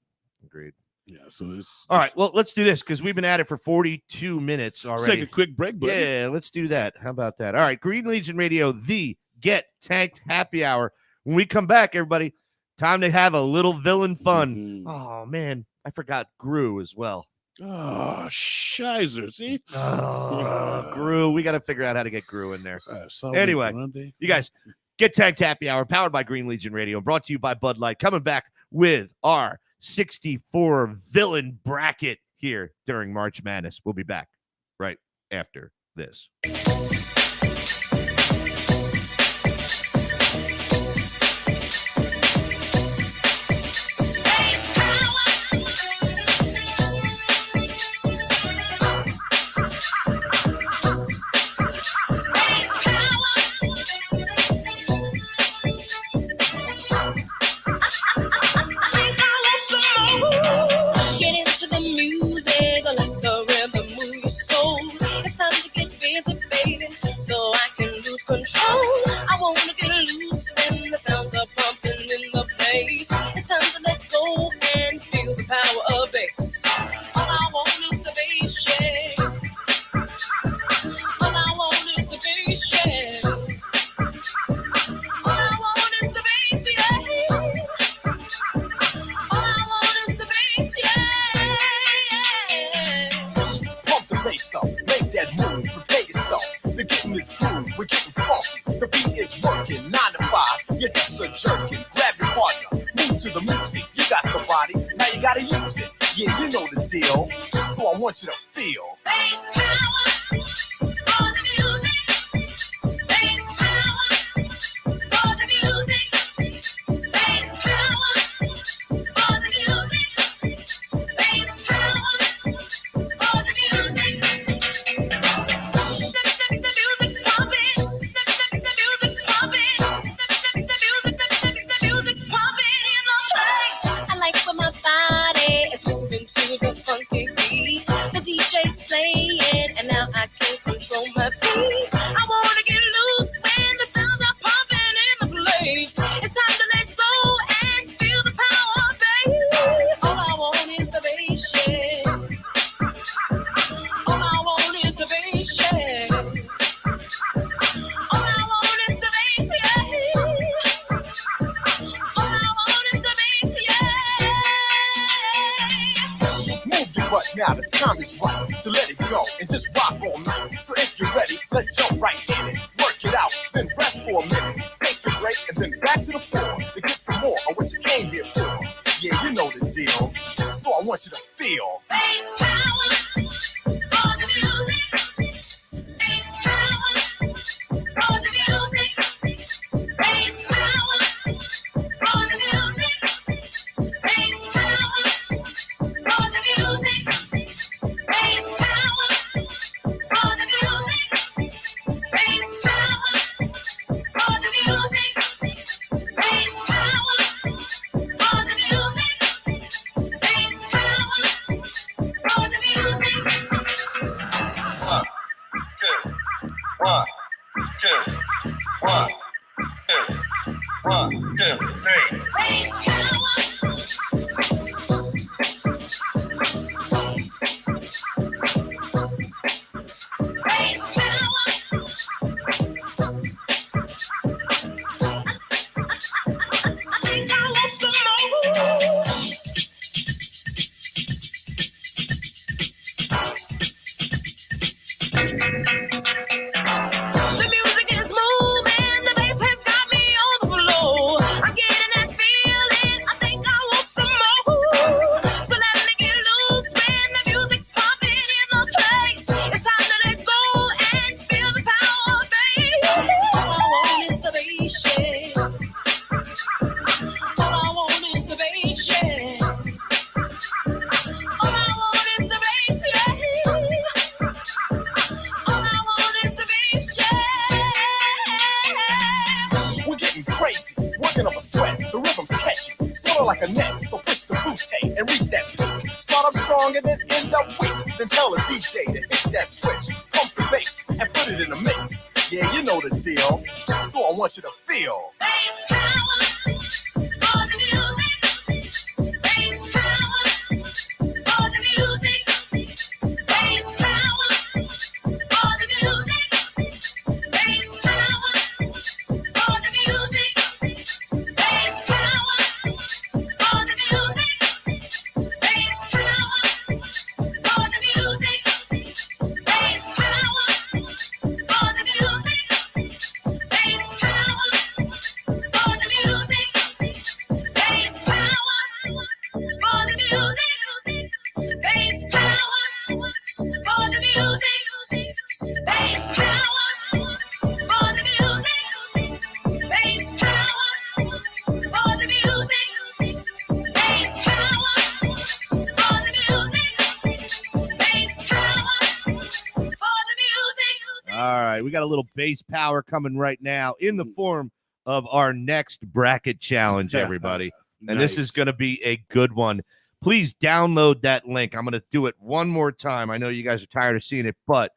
Agreed. Yeah. So it's all right. Well, let's do this because we've been at it for 42 minutes already. Let's take a quick break, buddy. Yeah, let's do that. How about that? All right. Green Legion Radio, the Get Tanked Happy Hour. When we come back, everybody, time to have a little villain fun. Mm-hmm. Oh, man. I forgot Gru as well. Oh, shizer. See? Gru. We got to figure out how to get Gru in there. Anyway, you guys, Get Tanked Happy Hour, powered by Green Legion Radio, brought to you by Bud Light. Coming back with our 64 villain bracket here during March Madness. We'll be back right after this. I wanna get loose when the sounds are pumping in the place. It's time to let go and feel the power of bass. All I want is the bass, yeah. All I want is the bass, yeah. All I want is the bass, yeah. All I want is the bass, yeah. Pump the bass up, make that move, prepare yourself. They're getting this groove, we're getting funky. The beat is working, 9 to 5. Your hips are jerking. Grab your partner, move to the music. You got the body, now you gotta use it. Yeah, you know the deal. So I want you to feel. Bass power for the music. Bass power for the music. Bass power for the music. Bass power for the music. The music's pumping. The music's pumping. The music's pumping in the place. I like when my body is moving to the funky beat. The DJ's playing, and now I can't control my feet. I wanna get loose when the sounds are pumping in the place. It's time to let go and feel the power of bass. All I want is the bass, yeah. All I want is the bass, yeah. All I want is the bass, yeah. All I want is the bass, yeah. Move your butt now, the time is right to let it go and just rock all night. So if you're ready, let's jump right in it. Work it out, then rest for a minute. Take a break and then back to the floor to get some more of what you came here for. Yeah, you know the deal. So I want you to feel. Bass power for the music. Bass power for the music. Bass power for the music. Bass power for the music. Bass power. feel like a net, so push the bootay and reach that peak. Start up strong and then end up weak. Then tell the DJ to hit that switch, pump the bass and put it in a mix. Yeah, you know the deal. So I want you to feel. Bass power for the music. Bass power for the music. Bass power for the music. Bass power for the music. Bass power for the music. Bass power for the music. Bass power for the music. Bass power for the music. Bass power for the music. Bass power for the music. Bass power for the music. Bass power for the music. Bass power for the music. Bass power for the music. All right, we got a little bass power coming right now in the form of our next bracket challenge, everybody. And this is going to be a good one. Please download that link. I'm going to do it one more time. I know you guys are tired of seeing it, but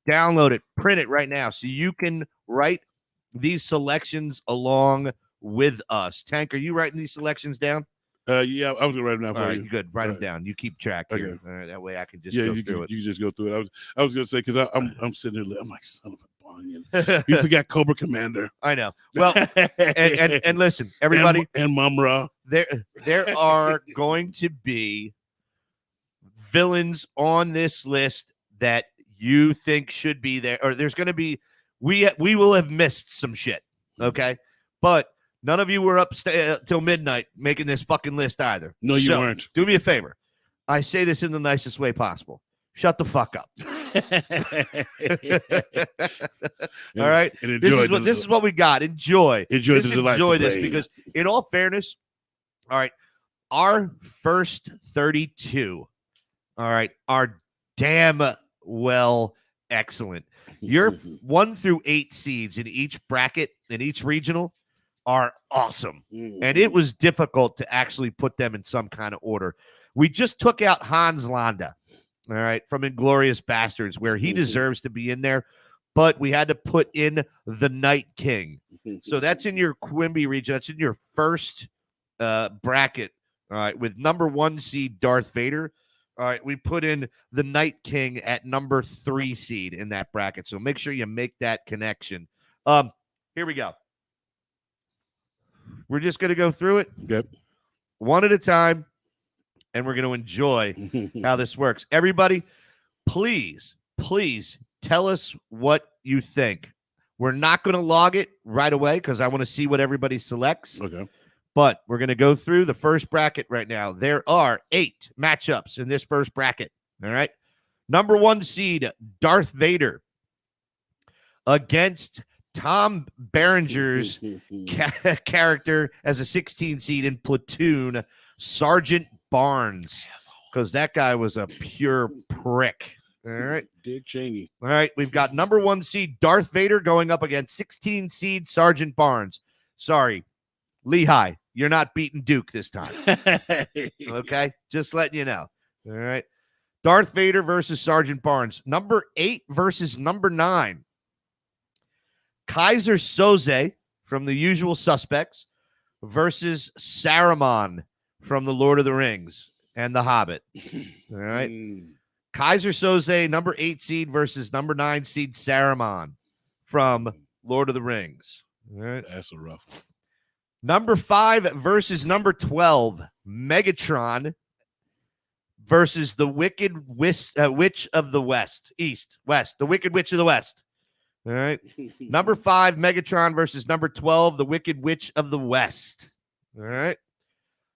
download it, print it right now so you can write these selections along with us. Tank, are you writing these selections down? Yeah, I was gonna write them down for All right, you. good. Write All them down. You keep track Okay. here. All right, that way I can just Yeah, go you through can, it. you just go through it. I was gonna say because I'm sitting there. I'm like, son of a bunion. You forgot Cobra Commander. I know. Well, and listen, everybody, and Mumra. there are going to be villains on this list that you think should be there, or there's going to be we will have missed some shit, okay? But none of you were up till midnight making this fucking list either. No, you So, weren't. Do me a favor. I say this in the nicest way possible. Shut the fuck up. All right. And This is what we got. Enjoy. Enjoy Just the delights enjoy of this pain. because, in all fairness, all right, our first 32, all right, are damn well excellent. Your 1 through 8 seeds in each bracket, in each regional, are awesome. And it was difficult to actually put them in some kind of order. We just took out Hans Landa, all right, from Inglourious Bastards, where he deserves to be in there, but we had to put in the Night King. So that's in your Quimby region. That's in your first bracket, all right, with number 1 seed Darth Vader. All right, we put in the Night King at number 3 seed in that bracket. So make sure you make that connection. Here we go. We're just going to go through it one at a time, and we're going to enjoy how this works. Everybody, please tell us what you think. We're not going to log it right away because I want to see what everybody selects. Okay. But we're going to go through the first bracket right now. There are 8 matchups in this first bracket. All right. Number 1 seed, Darth Vader, against Tom Berenger's character as a 16 seed in Platoon, Sergeant Barnes, because that guy was a pure prick. All right. Dick Cheney. All right. We've got number 1 seed, Darth Vader, going up against 16 seed Sergeant Barnes. Sorry, Lehigh, you're not beating Duke this time. Okay. Just letting you know. All right. Darth Vader versus Sergeant Barnes. Number 8 versus number 9. Kaiser Soze from The Usual Suspects versus Saruman from The Lord of the Rings and The Hobbit. All right. Kaiser Soze, number 8 seed versus number 9 seed Saruman from Lord of the Rings. All right. That's a rough one. Number 5 versus number 12, Megatron versus the Wicked Witch of the West. The Wicked Witch of the West. All right. Number 5, Megatron versus number 12, the Wicked Witch of the West. All right.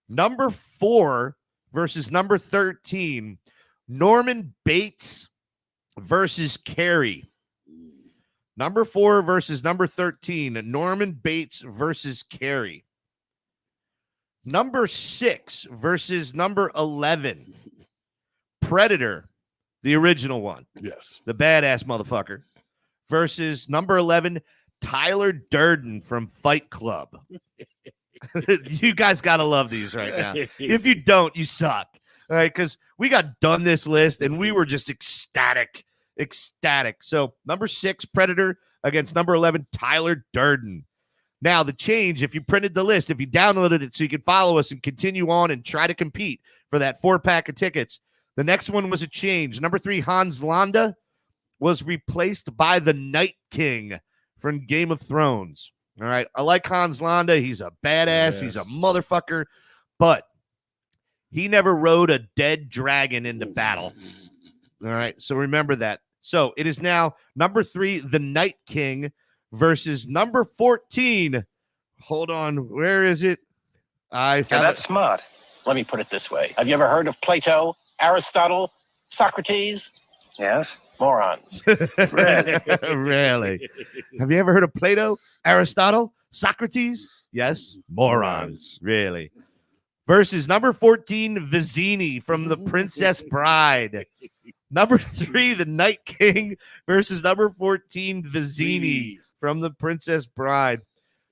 Number 4 versus number 13, Norman Bates versus Carrie. Number 4 versus number 13, Norman Bates versus Carrie. Number 6 versus number 11, Predator, the original one. Yes. The badass motherfucker. Versus number 11, Tyler Durden from Fight Club. You guys got to love these right now. If you don't, you suck. All right, because we got done this list and we were just ecstatic. So number 6, Predator against number 11, Tyler Durden. Now, the change, if you printed the list, if you downloaded it so you can follow us and continue on and try to compete for that 4-pack of tickets, the next one was a change. Number 3, Hans Landa was replaced by the Night King from Game of Thrones. All right, I like Hans Landa. He's a badass. Yes. He's a motherfucker, but he never rode a dead dragon into battle. All right, so remember that. So it is now number 3, the Night King, versus number 14. Hold on, where is it? That's smart. Let me put it this way. Have you ever heard of Plato, Aristotle, Socrates? Yes. Morons. Really? Have you ever heard of Plato, Aristotle, Socrates? Yes. Morons. Really? Versus number 14, Vizzini from The Princess Bride. Number 3, the Night King versus number 14, Vizzini from The Princess Bride.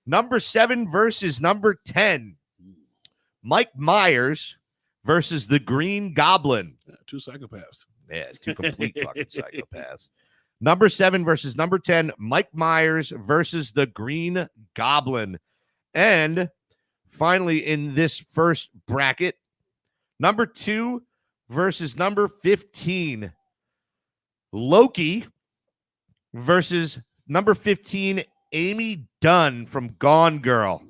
Number 7 versus number 10, Mike Myers versus the Green Goblin. 2 psychopaths. Yeah, 2 complete fucking psychopaths. Number 7 versus number 10, Mike Myers versus the Green Goblin. And finally, in this first bracket, number 2 versus number 15, Loki versus number 15, Amy Dunn from Gone Girl.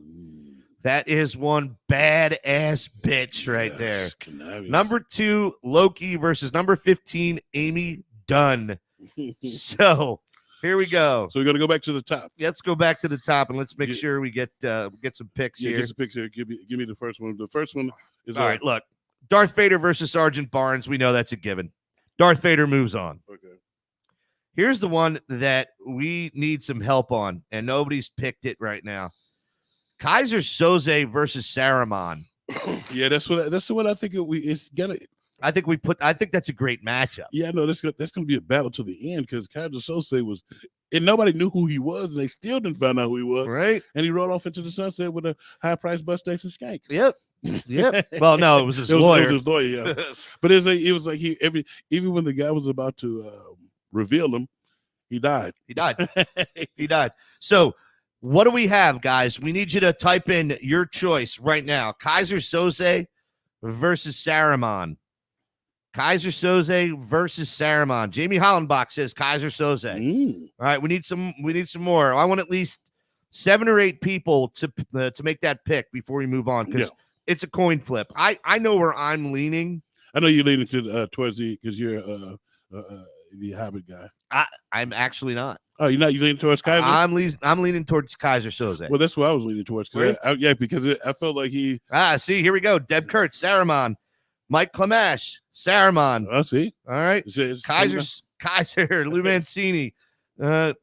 That is one badass bitch right there. Number 2, Loki versus number 15, Amy Dunn. So here we go. So we're going to go back to the top. Let's go back to the top and let's make sure we get some picks here. Get some picks here. Give me the first one. The first one is all right. Look, Darth Vader versus Sergeant Barnes. We know that's a given. Darth Vader moves on. Okay. Here's the one that we need some help on, and nobody's picked it right now. Kaiser Soze versus Saruman. Yeah, that's the one I think it's gonna. I think that's a great matchup. Yeah, no, that's gonna be a battle to the end because Kaiser Soze was, and nobody knew who he was, and they still didn't find out who he was. Right, and he rode off into the sunset with a high-priced bus station skank. Yep. Well, no, it was his lawyer. It was his lawyer, yeah. But it was like even when the guy was about to reveal him, he died. He died. So what do we have, guys? We need you to type in your choice right now. Kaiser Soze versus Saruman. Kaiser Soze versus Saruman. Jamie Hollenbach says Kaiser Soze. All right, we need some more. I want at least 7 or 8 people to make that pick before we move on because it's a coin flip. I know where I'm leaning. I know you're leaning to towards because you're the Hobbit guy. I'm actually not. Oh, you're not? You leaning towards Kaiser? I'm leaning towards Kaiser Soze. Well, that's what I was leaning towards. Really? Because I felt like he. See, here we go. Deb Kurtz, Saruman. Mike Klamash, Saruman. I see. All right. Kaiser, Lou Mancini. That's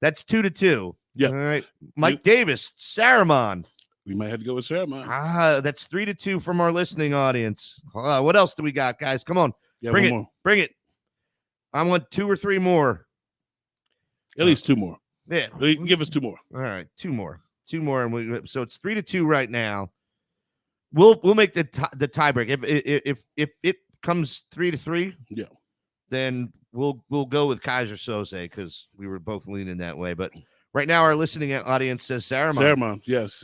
2-2. Yeah. All right. Mike Davis, Saruman. We might have to go with Saruman. That's 3-2 from our listening audience. What else do we got, guys? Come on. Yeah, Bring it. more. Bring it. I want 2 or 3 more. At least 2 more. Yeah. You can give us 2 more. All right. 2 more. 2 more. And so it's 3-2 right now. We'll make the tiebreak. If it comes 3-3, yeah, then we'll go with Kaiser Soze because we were both leaning that way. But right now, our listening audience says Saruman. Saruman, yes.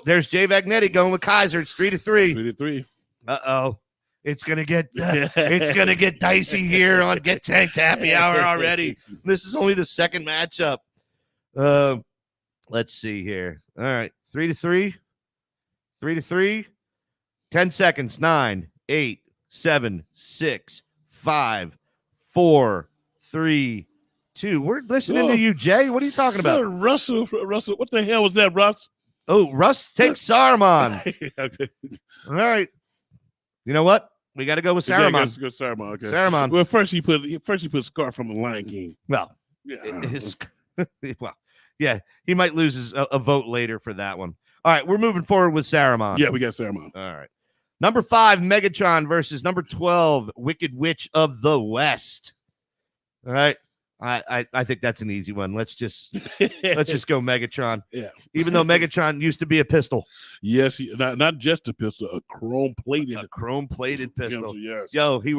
There's Jay Vagnetti going with Kaiser. It's 3-3. 3-3. Uh-oh. It's gonna get dicey here on Get Tanked Happy Hour already. This is only the second matchup. Let's see here. All right, 3-3. 3-3. 10 seconds. 9, 8, 7, 6, 5, 4, 3, 2. We're listening to you, Jay. What are you talking about? Russell, what the hell was that, Russ? Oh, Russ takes Saruman. Okay. All right. You know what? We got to go with Saruman. Yeah, go Saruman. Okay. Saruman. Well, first he put Scar from the Lion King. Well, yeah, he might lose a vote later for that one. All right, we're moving forward with Saruman. Yeah, we got Saruman. All right. Number 5, Megatron versus number 12, Wicked Witch of the West. All right. I think that's an easy one. Let's just go Megatron. Yeah. Even though Megatron used to be a pistol. Yes, not just a pistol, a chrome-plated pistol. Yes. Yo, he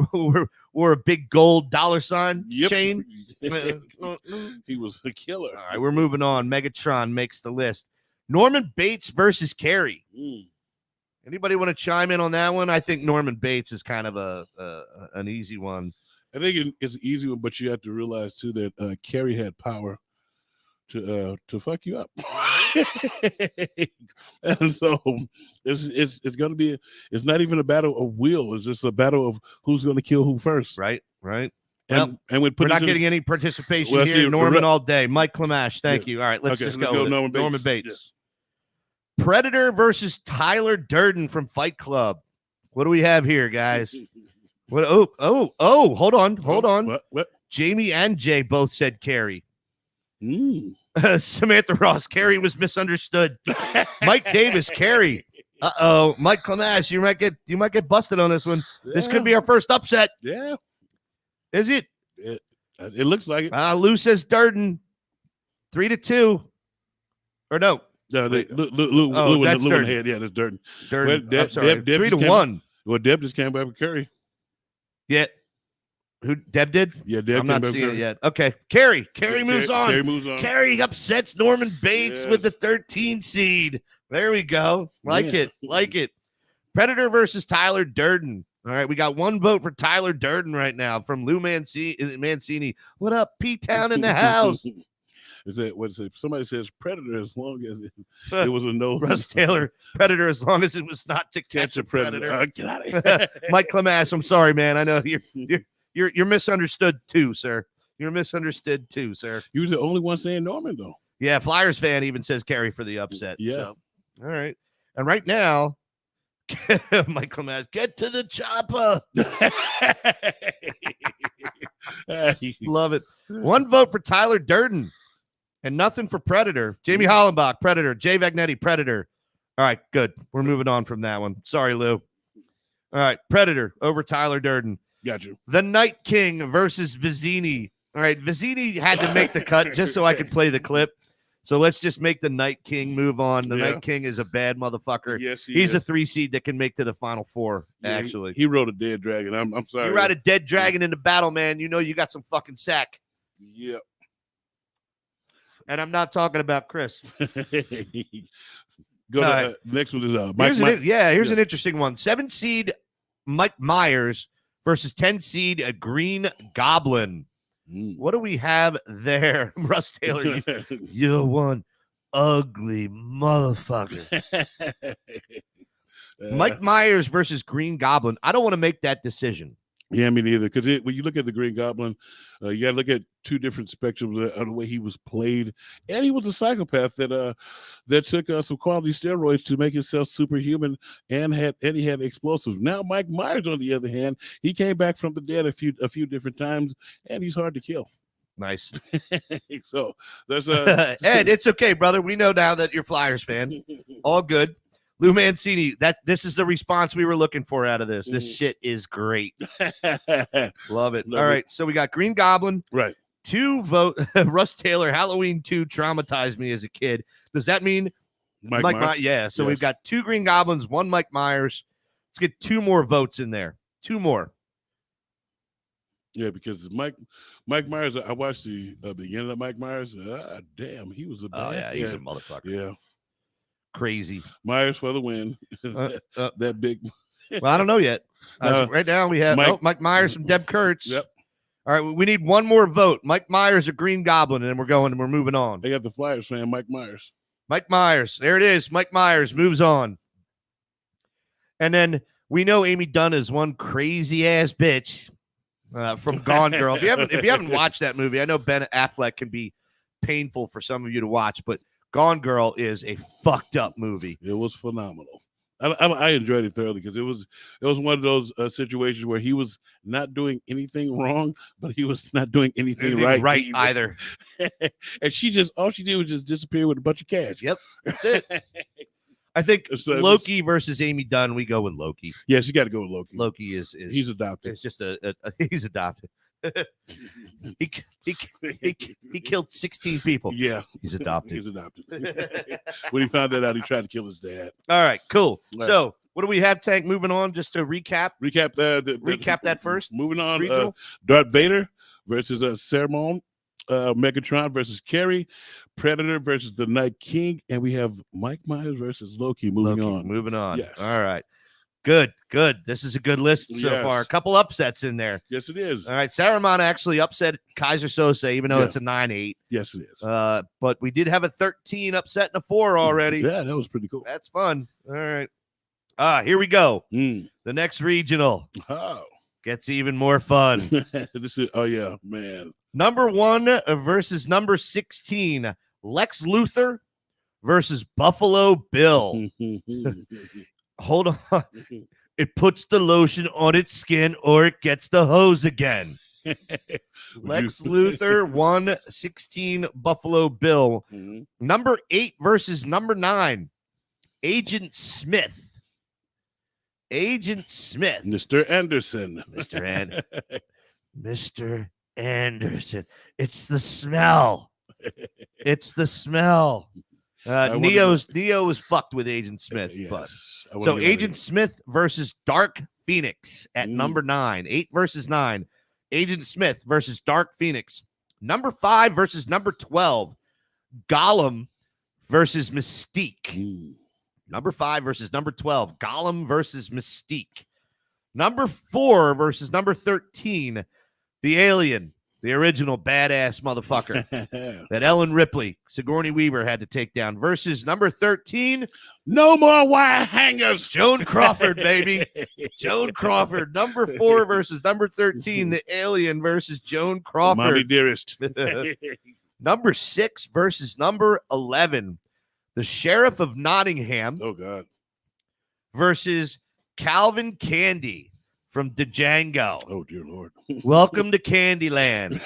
wore a big gold $sign chain. He was a killer. All right, we're moving on. Megatron makes the list. Norman Bates versus Carrie. Anybody want to chime in on that one? I think Norman Bates is kind of an easy one. I think it's an easy one, but you have to realize too that Carrie had power to fuck you up, and so it's going to be. It's not even a battle of will. It's just a battle of who's going to kill who first. Right. And we're not getting any participation here. Norman all day. Mike Klamash, thank you. All right, let's just go. Norman Bates. Yes. Predator versus Tyler Durden from Fight Club. What do we have here, guys? What? Oh! Hold on. What? Jamie and Jay both said Carrie. Samantha Ross, Carrie was misunderstood. Mike Davis, Carrie. Mike Klamash, you might get busted on this one. Yeah. This could be our first upset. Yeah. Is it? It looks like it. Lou says Durden. 3-2. Or no. No, Lou that's in Durden. the head. Yeah, that's Durden. Well, I'm sorry. 3-1. Well, Deb just came back with Curry. Yeah. Who Deb did? Yeah, Deb. I'm not seeing it yet. Okay. Carrie moves on. Carrie moves on. Carrie upsets Norman Bates with the 13 seed. There we go. Like it. Predator versus Tyler Durden. All right, we got one vote for Tyler Durden right now from Lou Mancini. What up, P-Town in the house? Somebody says Predator as long as it was a no. Russ Taylor, Predator as long as it was not to catch a predator. Get out of here. Mike Klamash, I'm sorry, man. I know you're misunderstood too, sir. You're misunderstood too, sir. You were the only one saying Norman, though. Yeah, Flyers fan even says Carrie for the upset. Yeah. So, all right. And right now, Mike Klamash, get to the chopper. Love it. One vote for Tyler Durden. And nothing for Predator. Jamie Hollenbach, Predator. Jay Vagnetti, Predator. All right, good. We're moving on from that one. Sorry, Lou. All right, Predator over Tyler Durden. Got you. The Night King versus Vizzini. All right, Vizzini had to make the cut just so I could play the clip. So let's just make the Night King move on. The Night King is a bad motherfucker. Yes, he's a 3 seed that can make to the Final Four, actually. He rode a dead dragon. I'm sorry. You ride a dead dragon into battle, man. You know you got some fucking sack. Yep. And I'm not talking about Chris. Go to next one is here's an interesting one. 7 seed Mike Myers versus 10 seed Green Goblin. What do we have there? Russ Taylor, you're one ugly motherfucker. Mike Myers versus Green Goblin. I don't want to make that decision. Yeah, me neither. Because when you look at the Green Goblin, you got to look at two different spectrums of the way he was played, and he was a psychopath that took some quality steroids to make himself superhuman, and he had explosives. Now, Mike Myers, on the other hand, he came back from the dead a few different times, and he's hard to kill. Nice. So there's Ed, it's okay, brother. We know now that you're Flyers fan. All good. Lou Mancini, this is the response we were looking for out of this. This shit is great. Love it. All right, so we got Green Goblin. Right. 2 vote. Russ Taylor, Halloween 2 traumatized me as a kid. Does that mean Mike Myers? Yeah, so we've got 2 Green Goblins, 1 Mike Myers. Let's get 2 more votes in there. 2 more. Yeah, because Mike Myers, I watched the beginning of Mike Myers. Damn, he was a bad. Oh, yeah, he's a motherfucker. Yeah. Crazy. Myers for the win. That big. Well, I don't know yet. Right now we have Mike Myers from Deb Kurtz. Yep. All right, we need 1 more vote. Mike Myers, a Green Goblin, and we're moving on. They got the Flyers fan, Mike Myers. Mike Myers. There it is. Mike Myers moves on. And then we know Amy Dunn is one crazy ass bitch from Gone Girl. If you haven't watched that movie, I know Ben Affleck can be painful for some of you to watch, but Gone Girl is a fucked up movie. It was phenomenal. I enjoyed it thoroughly because it was one of those situations where he was not doing anything wrong, but he was not doing anything right either. And all she did was just disappear with a bunch of cash. Yep, that's it. I think Loki versus Amy Dunn. We go with Loki. Yes, you got to go with Loki. Loki is he's adopted. It's just he's adopted. He killed 16 people. Yeah, He's adopted. He's adopted. When he found that out, he tried to kill his dad. All right, cool. Right. So, what do we have, Tank? Moving on, just to recap. Recap That first. Moving on. Regional? Darth Vader versus Ceramon. Megatron versus Carrie. Predator versus the Night King, and we have Mike Myers versus Loki. Moving on. Yes. All right. Good. This is a good list so far. A couple upsets in there. Yes, it is. All right. Saruman actually upset Kaiser Sose, even though it's a 9-8. Yes, it is. But we did have a 13 upset and a 4 already. Yeah, that was pretty cool. That's fun. All right. Here we go. The next regional gets even more fun. This is yeah, man. Number 1 versus number 16. Lex Luthor versus Buffalo Bill. Hold on. It puts the lotion on its skin or it gets the hose again. Lex Luthor 116 Buffalo Bill. Number 8 versus number 9. Agent Smith. Mr. Anderson. Mr. Anderson. It's the smell. Neo was fucked with Agent Smith. Yes. So Agent Smith versus Dark Phoenix at number 9. 8 versus 9. Agent Smith versus Dark Phoenix. Number 5 versus number 12. Gollum versus Mystique. Number 5 versus number 12. Gollum versus Mystique. Number 4 versus number 13. The Alien. The original badass motherfucker that Ellen Ripley, Sigourney Weaver had to take down versus number 13. No more wire hangers. Joan Crawford, baby. Joan Crawford. Number 4 versus number 13. The Alien versus Joan Crawford. Mommy dearest. Number 6 versus number 11. The Sheriff of Nottingham. Oh, God. Versus Calvin Candy from Django. Oh, dear Lord. Welcome to Candyland.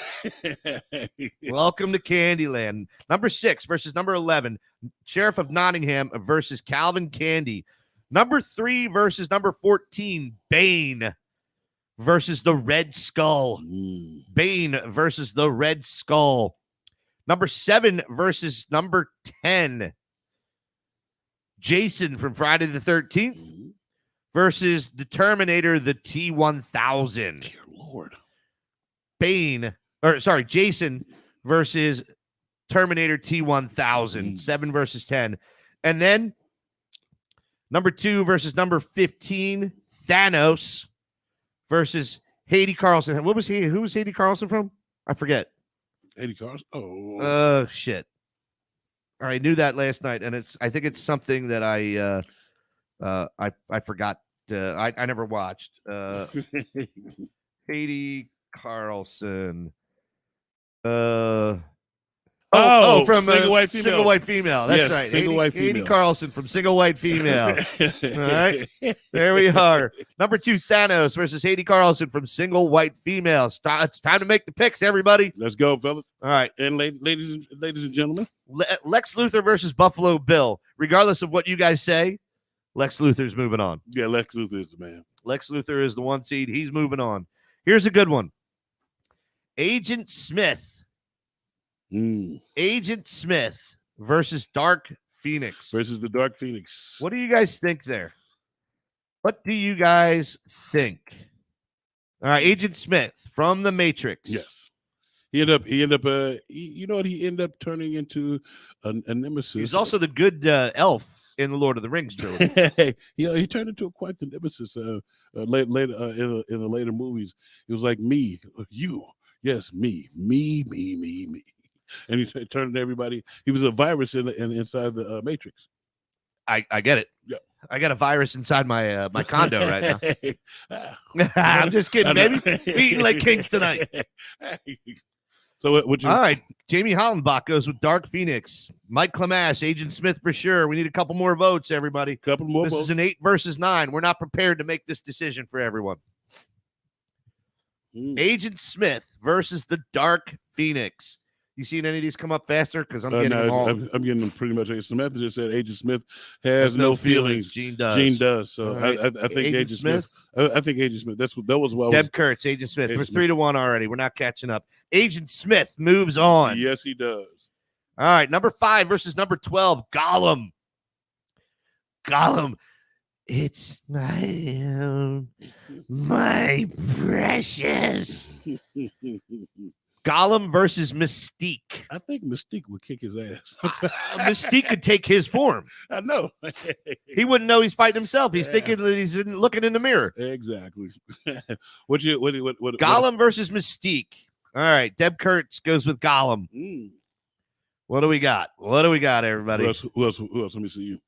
Welcome to Candyland. Number 6 versus number 11. Sheriff of Nottingham versus Calvin Candy. Number 3 versus number 14. Bane versus the Red Skull. Bane versus the Red Skull. Number 7 versus number 10. Jason from Friday the 13th. Versus the Terminator, the T-1000. Dear Lord. Jason versus Terminator T-1000. 7 versus 10. And then number 2 versus number 15, Thanos versus Haiti Carlson. Who was Haiti Carlson from? I forget. Haiti Carlson? Oh, shit. I knew that last night, and I think it's something that I forgot. I never watched. Haiti Carlson. From Single White Female. Single White Female. That's right. Single White Female. Haiti Carlson from Single White Female. All right. There we are. Number 2, Thanos versus Haiti Carlson from Single White Female. It's time to make the picks, everybody. Let's go, fellas. All right. And ladies and gentlemen. Lex Luthor versus Buffalo Bill. Regardless of what you guys say, Lex Luthor's moving on. Yeah, Lex Luthor is the man. Lex Luthor is the 1 seed. He's moving on. Here's a good one. Agent Smith. Agent Smith versus Dark Phoenix. Versus the Dark Phoenix. What do you guys think there? What do you guys think? All right, Agent Smith from the Matrix. Yes. He ended up you know what? He ended up turning into a nemesis. He's also the good elf in the Lord of the Rings trilogy. He turned into quite the nemesis later in the later movies. It was like me, you, yes, me, and he turned to everybody. He was a virus inside the Matrix. I get it. Yeah. I got a virus inside my my condo right now. I'm just kidding, baby. Eating like kings tonight. So what you? All right, Jamie Hollenbach goes with Dark Phoenix. Mike Klamash, Agent Smith for sure. We need a couple more votes, everybody. Couple more this votes. Is an 8 versus 9. We're not prepared to make this decision for everyone. Agent Smith versus the Dark Phoenix. You seen any of these come up faster? Because I'm getting no, them all. I'm getting them pretty much. Samantha just said Agent Smith has no feelings. Gene does. Gene does. So Right. I think Agent Smith. I think Agent Smith. That was what I was. Deb Kurtz, Agent Smith. Agent We're Smith. 3-1 already. We're not catching up. Agent Smith moves on. Yes, he does. All right, number 5 versus number 12, Gollum. Gollum, it's my precious. Gollum versus Mystique. I think Mystique would kick his ass. Mystique could take his form. I know. He wouldn't know he's fighting himself. He's thinking that he's looking in the mirror. Exactly. Gollum versus Mystique. All right, Deb Kurtz goes with Gollum. What do we got? What do we got, everybody? Who else? Let me see you.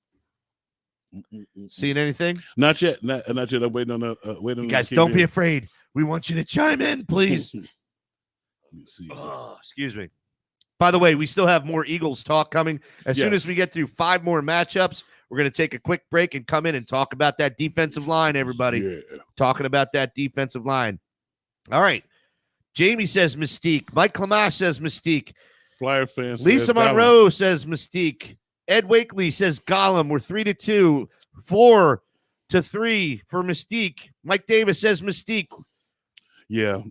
Seen anything? Not yet. Not yet. I'm waiting on You guys, don't be afraid. We want you to chime in, please. Let me see. Oh, excuse me. By the way, we still have more Eagles talk coming. As soon as we get through 5 more matchups, we're going to take a quick break and come in and talk about that defensive line, everybody. Yeah. Talking about that defensive line. All right. Jamie says Mystique. Mike Clamash says Mystique. Flyer fans. Lisa Monroe says Mystique. Ed Wakely says Gollum. We're 3-2. 4-3 for Mystique. Mike Davis says Mystique. Yeah,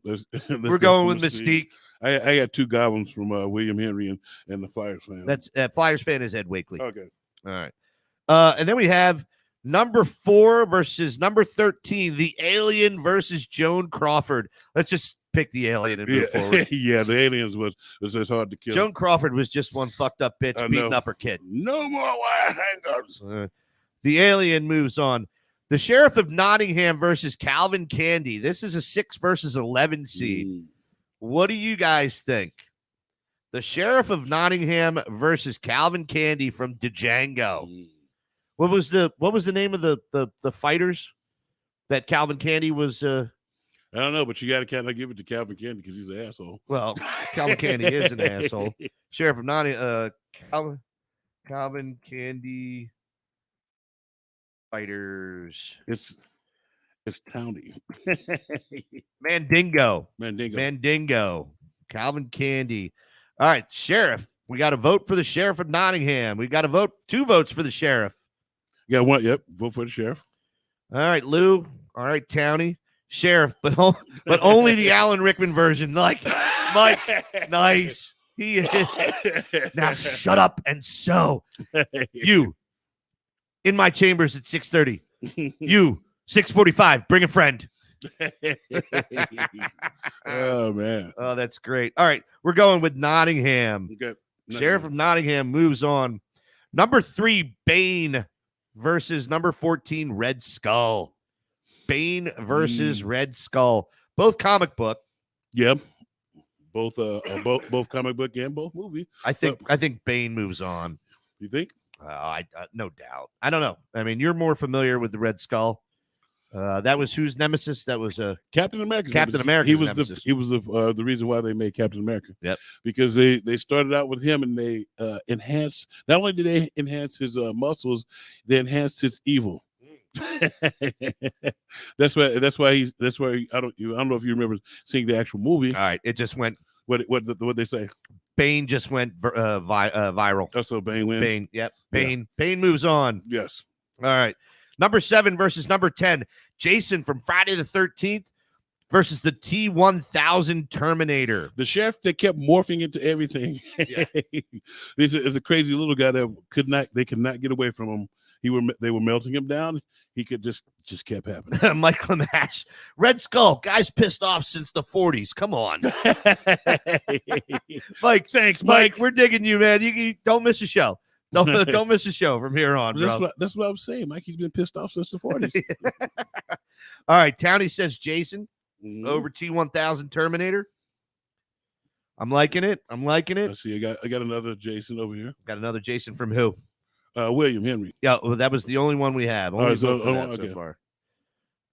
we're going with Mystique. I got 2 Goblins from William Henry and the Flyers fan. That's Flyers fan is Ed Wakely. Okay. All right. And then we have number 4 versus number 13, the Alien versus Joan Crawford. Let's just pick the Alien and move forward. Yeah, the Aliens was just hard to kill. Joan Crawford was just one fucked up bitch beating up her kid. No more wire hangers. The Alien moves on. The Sheriff of Nottingham versus Calvin Candy. This is a 6 versus 11 seed. What do you guys think? The Sheriff of Nottingham versus Calvin Candy from Django. What was the name of the fighters that Calvin Candy was? I don't know, but you got to kind of give it to Calvin Candy because he's an asshole. Well, Calvin Candy is an asshole. Sheriff of Nottingham, Calvin Candy. Fighters. It's Townie. Mandingo. Calvin Candy. All right, Sheriff. We got to vote for the Sheriff of Nottingham. We got to vote 2 votes for the Sheriff. Yeah, one. Yep, vote for the Sheriff. All right, Lou. All right, Townie. Sheriff, but only the Alan Rickman version. Like Mike, nice. He is. Now shut up and sew. You. In my chambers at 6:30. You 6:45. Bring a friend. Oh man. Oh, that's great. All right, we're going with Nottingham. Okay. Sheriff of Nottingham moves on. Number 3, Bane versus number 14, Red Skull. Bane versus Red Skull. Both comic book. Yep. Both comic book and both movie. I think Bane moves on. You think? No doubt. I don't know. I mean, you're more familiar with the Red Skull. That was whose nemesis? That was Captain America. Captain America. He was the reason why they made Captain America. Yep. Because they started out with him and they enhanced. Not only did they enhance his muscles, they enhanced his evil. That's why I don't know if you remember seeing the actual movie. All right, it just went. What they say? Bane just went viral. Oh, so Bane wins. Bane, yep. Bane moves on. Yes. All right. Number 7 versus number 10. Jason from Friday the 13th versus the T-1000 Terminator. The sheriff that kept morphing into everything. Yeah. This is a crazy little guy that they could not get away from him. They were melting him down. He could just kept happening. Mike Lamash. Red Skull. Guy's pissed off since the 40s. Come on. Mike, thanks, Mike. We're digging you, man. You don't miss a show. Don't miss a show from here on, bro. That's what I'm saying, Mike. He's been pissed off since the 40s. All right. Townie says Jason over T-1000 Terminator. I'm liking it. Let's see. I got another Jason over here. Got another Jason from who? William Henry. Yeah, well, that was the only one we have. Only so far.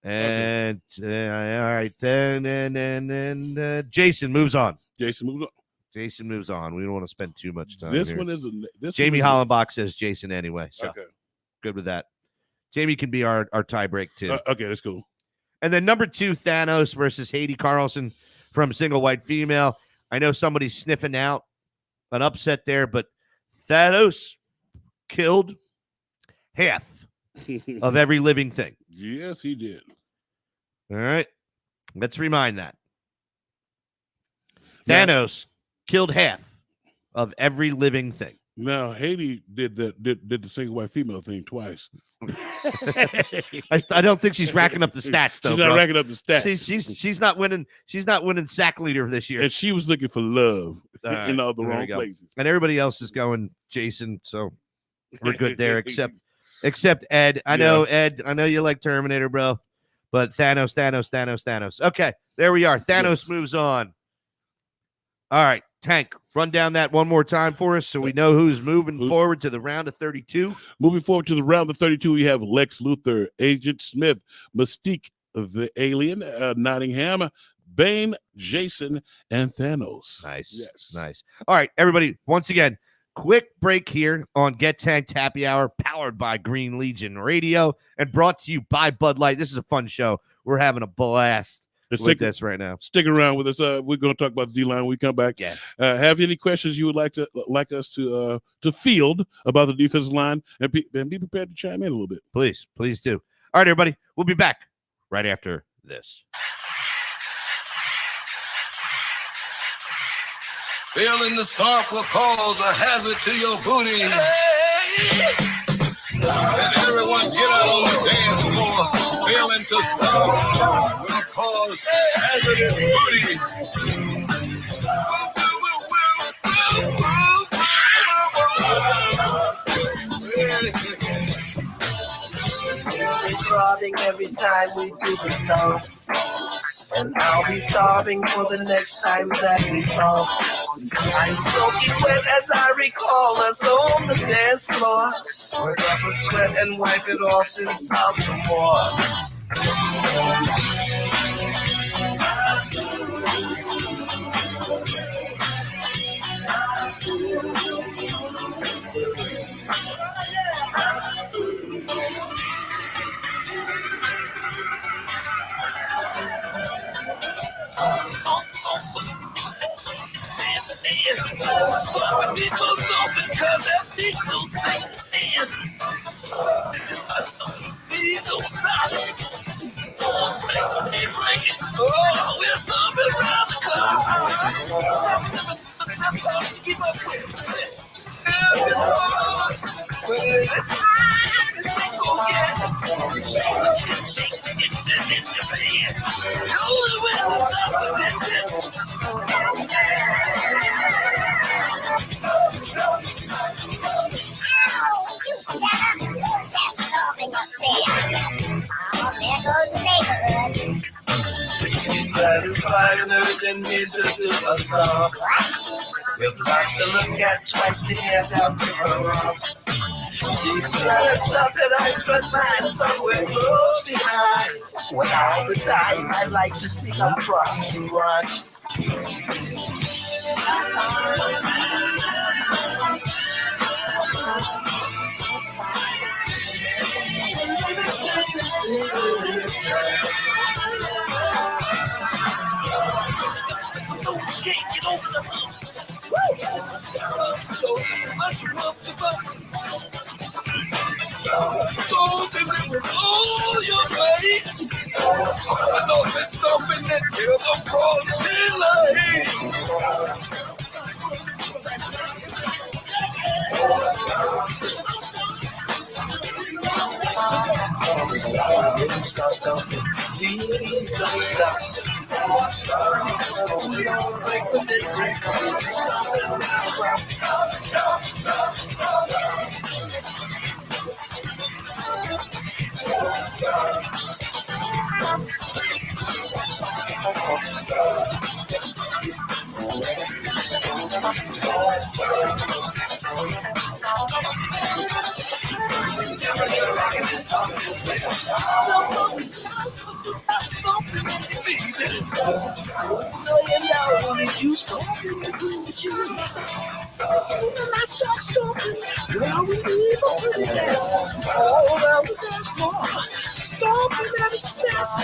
And all right, then Jason moves on. Jason moves on. We don't want to spend too much time. This here. one is Jamie Hollenbach says Jason anyway. So okay. Good with that. Jamie can be our tie break too. Okay, that's cool. And then number 2, Thanos versus Haiti Carlson from Single White Female. I know somebody's sniffing out an upset there, but Thanos killed half of every living thing. Yes, he did. All right. Let's remind that. Now- Thanos killed half of every living thing. Now Haiti did the single white female thing twice. I don't think she's racking up the stats though. She's not bro. racking up the stats. She's not winning. She's not winning sack leader this year. And she was looking for love All in all right, the there wrong we go. places. And everybody else is going Jason, so we're good there. Except Ed. I know Ed. I know you like Terminator, bro. But Thanos. Okay, there we are. Thanos moves on. All right, Tank, run down that one more time for us so we know who's moving forward to the round of 32. Moving forward to the round of 32, we have Lex Luthor, Agent Smith, Mystique, the Alien, Nottingham, Bane, Jason, and Thanos. Nice. Yes. Nice. All right, everybody, once again, quick break here on Get Tanked Happy Hour, powered by Green Legion Radio and brought to you by Bud Light. This is a fun show. We're having a blast with this right now. Stick around with us. We're going to talk about the D-line when we come back. Yeah. Have any questions you would like us to field about the defensive line, and be prepared to chime in a little bit. Please do. All right, everybody, we'll be back right after this. Failing to stop will cause a hazard to your booty. And everyone get out on the dance floor. Failing to stop will cause hazardous booty. We're starving every time we do the stuff. And I'll be starving for the next time that we talk. I'm soaking wet as I recall us on the dance floor. Work up a sweat and wipe it off and sound some more. Please don't stop. Oh, we're stomping around the clock. Keep up with it. Let's go get shake in your pants. The only way to stop it is this. Satisfied and urgent me to do a stop. With lots to look at, twice the hair down to her arm. She's got stuff and I strut mine somewhere close behind. When all the time I like to sneak up front and run. Can't get over the hump. So much love to bump. So deliver all your weight. I know it's something that you're the Stop stomping. Please don't stop. We don't break the break. You stop with you. When I start stomping, now we leave a pretty mess all around the dance floor. Stomping at its best.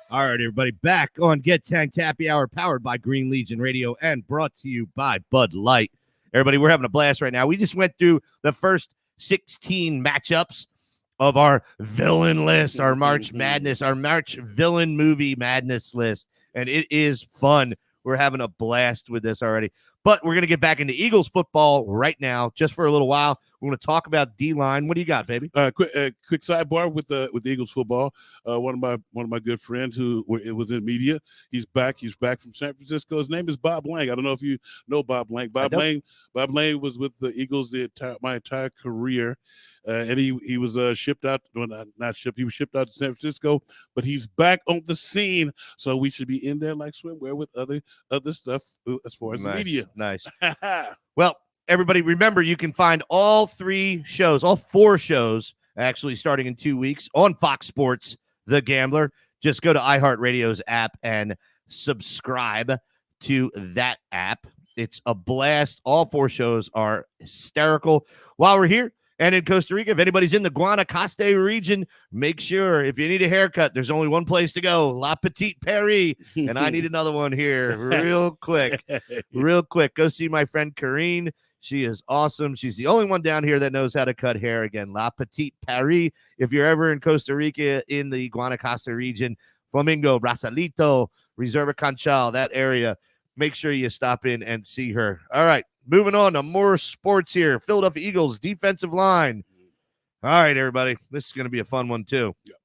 All right, everybody, back on Get Tanked Happy Hour, powered by Green Legion Radio and brought to you by Bud Light. Everybody, we're having a blast right now. We just went through the first 16 matchups of our villain list, our March Madness, our March villain movie madness list, and it is fun. We're having a blast with this already. But we're going to get back into Eagles football right now, just for a little while. We're going to talk about D-line. What do you got, baby? Quick sidebar with the Eagles football. One of my good friends who was in media. He's back. He's back from San Francisco. His name is Bob Lang. I don't know if you know Bob Lang. Bob Lang was with the Eagles my entire career. And he was shipped out. Well, not shipped. He was shipped out to San Francisco, but he's back on the scene. So we should be in there like swimwear with other stuff as far as the media. Nice. Well, everybody, remember you can find all four shows, actually starting in 2 weeks on Fox Sports, The Gambler. Just go to iHeartRadio's app and subscribe to that app. It's a blast. All four shows are hysterical. While we're here, and in Costa Rica, if anybody's in the Guanacaste region, make sure if you need a haircut, there's only one place to go, La Petite Paris. And I need another one here real quick. Go see my friend Karine. She is awesome. She's the only one down here that knows how to cut hair. Again, La Petite Paris. If you're ever in Costa Rica in the Guanacaste region, Flamingo, Brasalito, Reserva Conchal, that area, make sure you stop in and see her. All right. Moving on to more sports here. Philadelphia Eagles defensive line. All right, everybody. This is going to be a fun one, too. Yep.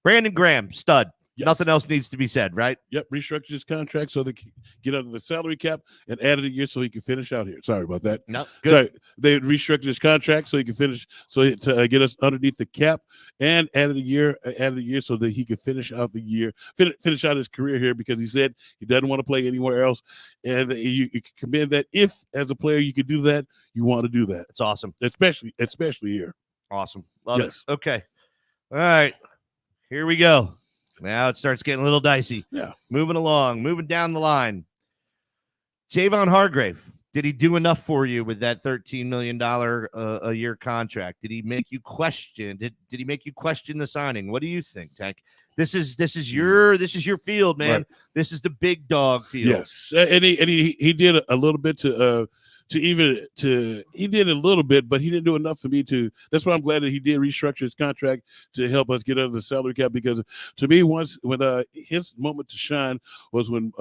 Brandon Graham, stud. Yes. Nothing else needs to be said, right? Yep. Restructured his contract so they can get under the salary cap and added a year so he can finish out here. Sorry about that. No. Good. Sorry. They restructured his contract so he can finish, to get us underneath the cap, and added a year so that he could finish out the year, finish out his career here, because he said he doesn't want to play anywhere else. And you can commend that. If as a player you could do that, you want to do that. It's awesome. Especially here. Awesome. Love it. Okay. All right. Here we go. Now it starts getting a little dicey. Yeah. Moving down the line. Javon Hargrave, did he do enough for you with that $13 million a year contract? Did he make you question? Did he make you question the signing? What do you think, Tank? This is your field, man. Right. This is the big dog field. Yes, and he did a little bit he did a little bit, but he didn't do enough for me to. That's why I'm glad that he did restructure his contract to help us get under the salary cap. Because to me, when his moment to shine was when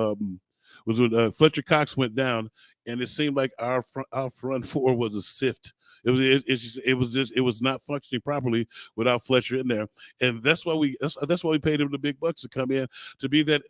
Fletcher Cox went down, and it seemed like our front four was a sift. It was not functioning properly without Fletcher in there, and that's why we paid him the big bucks to come in to be that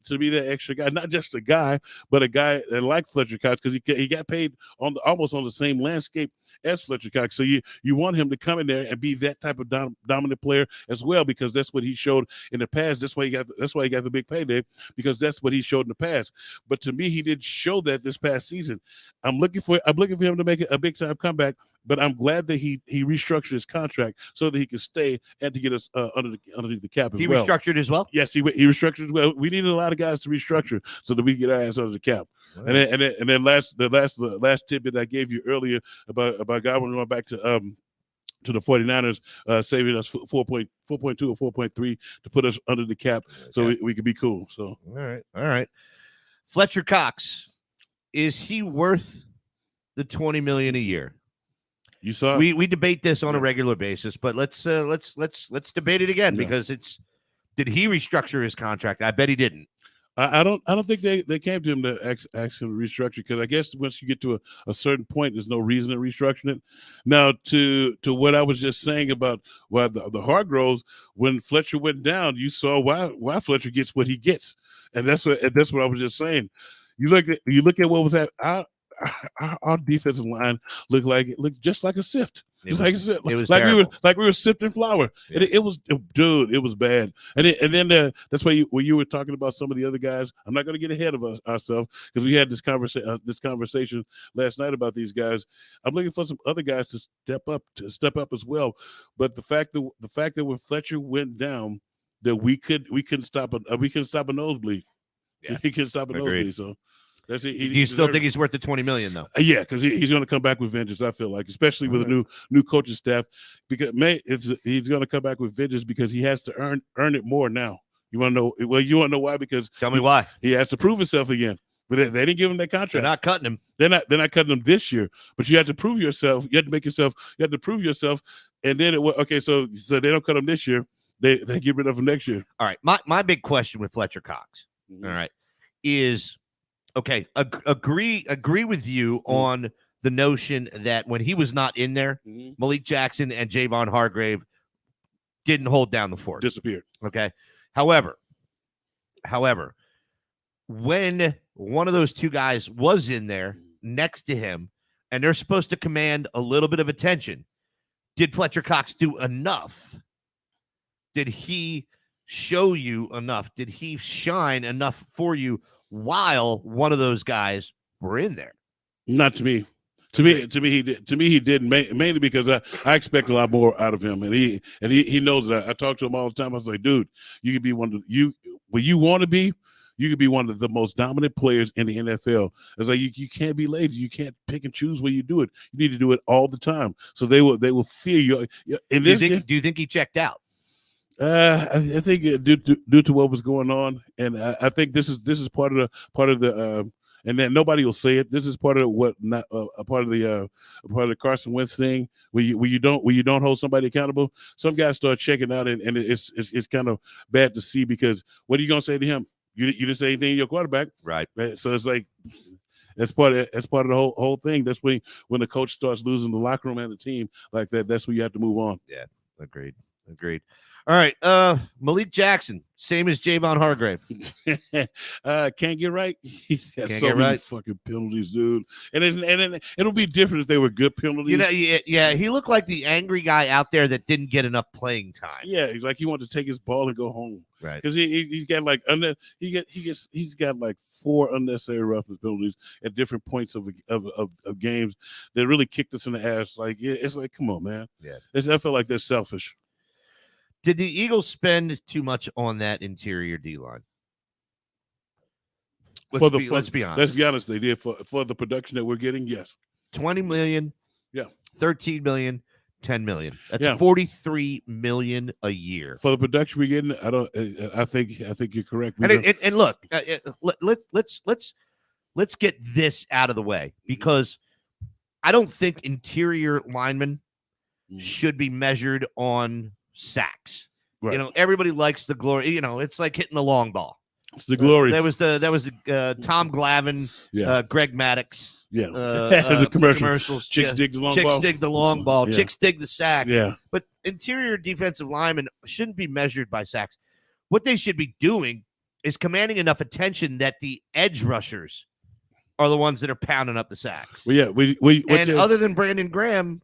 extra guy, not just a guy, but a guy that like Fletcher Cox, because he got paid almost on the same landscape as Fletcher Cox. So you want him to come in there and be that type of dominant player as well, because that's what he showed in the past. That's why he got the big payday, because that's what he showed in the past. But to me, he didn't show that this past season. I'm looking for him to make a big time comeback, but I'm glad that he restructured his contract so that he could stay and to get us underneath the cap as well. He restructured as well? Yes, he restructured as well. We needed a lot of guys to restructure so that we get our ass under the cap. Right. And then the last tidbit I gave you earlier about Godwin going back to the 49ers, saving us 4.2 or 4.3 to put us under the cap, so we could be cool. So all right. Fletcher Cox, is he worth the $20 million a year? You saw we debate this on a regular basis, but let's debate it again because did he restructure his contract? I bet he didn't. I don't think they came to him to ask him to restructure, because I guess once you get to a certain point, there's no reason to restructure it. Now, to what I was just saying about why the Hargroves, when Fletcher went down, you saw why Fletcher gets what he gets, and that's what I was just saying. You look at what was at our defensive line looked just like a sift. It was like we were sifting flour. Yeah. It was bad. And then that's why when you were talking about some of the other guys, I'm not going to get ahead of ourselves, because we had this conversation last night about these guys. I'm looking for some other guys to step up as well. But the fact that when Fletcher went down, that we couldn't stop a nosebleed. Yeah. He couldn't stop a Agreed. nosebleed. So. Do you still think he's worth the $20 million though? Yeah, because he's going to come back with vengeance. I feel like, especially with a new coaching staff, because he's going to come back with vengeance because he has to earn it more now. You want to know? Well, you want to know why? Because tell me why. He has to prove himself again. But they didn't give him that contract. They're not cutting him. They're not cutting him this year. But you have to prove yourself. You have to prove yourself. And then so they don't cut him this year. They get rid of him next year. All right. My big question with Fletcher Cox, all right, is. Okay, agree with you on the notion that when he was not in there, Malik Jackson and Javon Hargrave didn't hold down the fort. Disappeared. Okay. However, when one of those two guys was in there next to him and they're supposed to command a little bit of attention, did Fletcher Cox do enough? Did he show you enough? Did he shine enough for you while one of those guys were in there? Not to me. To me, he did. To me, he didn't. Mainly because I expect a lot more out of him, and he knows that. I talk to him all the time. I was like, dude, you could be where you want to be. You could be one of the most dominant players in the NFL. It's like you can't be lazy. You can't pick and choose where you do it. You need to do it all the time. So they will fear you. Do you think he checked out? I think due to what was going on, and I think this is part of the and then nobody will say it. This is part of part of the Carson Wentz thing where you don't hold somebody accountable. Some guys start checking out, and it's kind of bad to see, because what are you gonna say to him? You didn't say anything to your quarterback, right? So it's like that's part of the whole thing. That's when the coach starts losing the locker room and the team like that. That's when you have to move on. Yeah, agreed. All right, Malik Jackson, same as Javon Hargrave. Can't get right. He's got Can't so get many right. fucking penalties, dude. And it'll be different if they were good penalties. You know, yeah, he looked like the angry guy out there that didn't get enough playing time. Yeah, he's like he wanted to take his ball and go home. Right. Because he's got like he's got like 4 unnecessary roughness penalties at different points of games that really kicked us in the ass. Like it's like, come on, man. Yeah. I feel like they're selfish. Did the Eagles spend too much on that interior D-line? Let's be honest. Let's be honest. They did for the production that we're getting. Yes. 20 million. Yeah. 13 million. 10 million. That's Yeah. 43 million a year for the production we're getting. I think you're correct. And look, let's get this out of the way, because I don't think interior linemen should be measured on sacks. Right. You know, everybody likes the glory. You know, it's like hitting the long ball. It's the glory. That was the Tom Glavine, Greg Maddox. Yeah, the commercials. Chicks dig the long ball. Chicks dig the long ball. Yeah. Chicks dig the sack. Yeah. But interior defensive linemen shouldn't be measured by sacks. What they should be doing is commanding enough attention that the edge rushers are the ones that are pounding up the sacks. Well, yeah, other than Brandon Graham,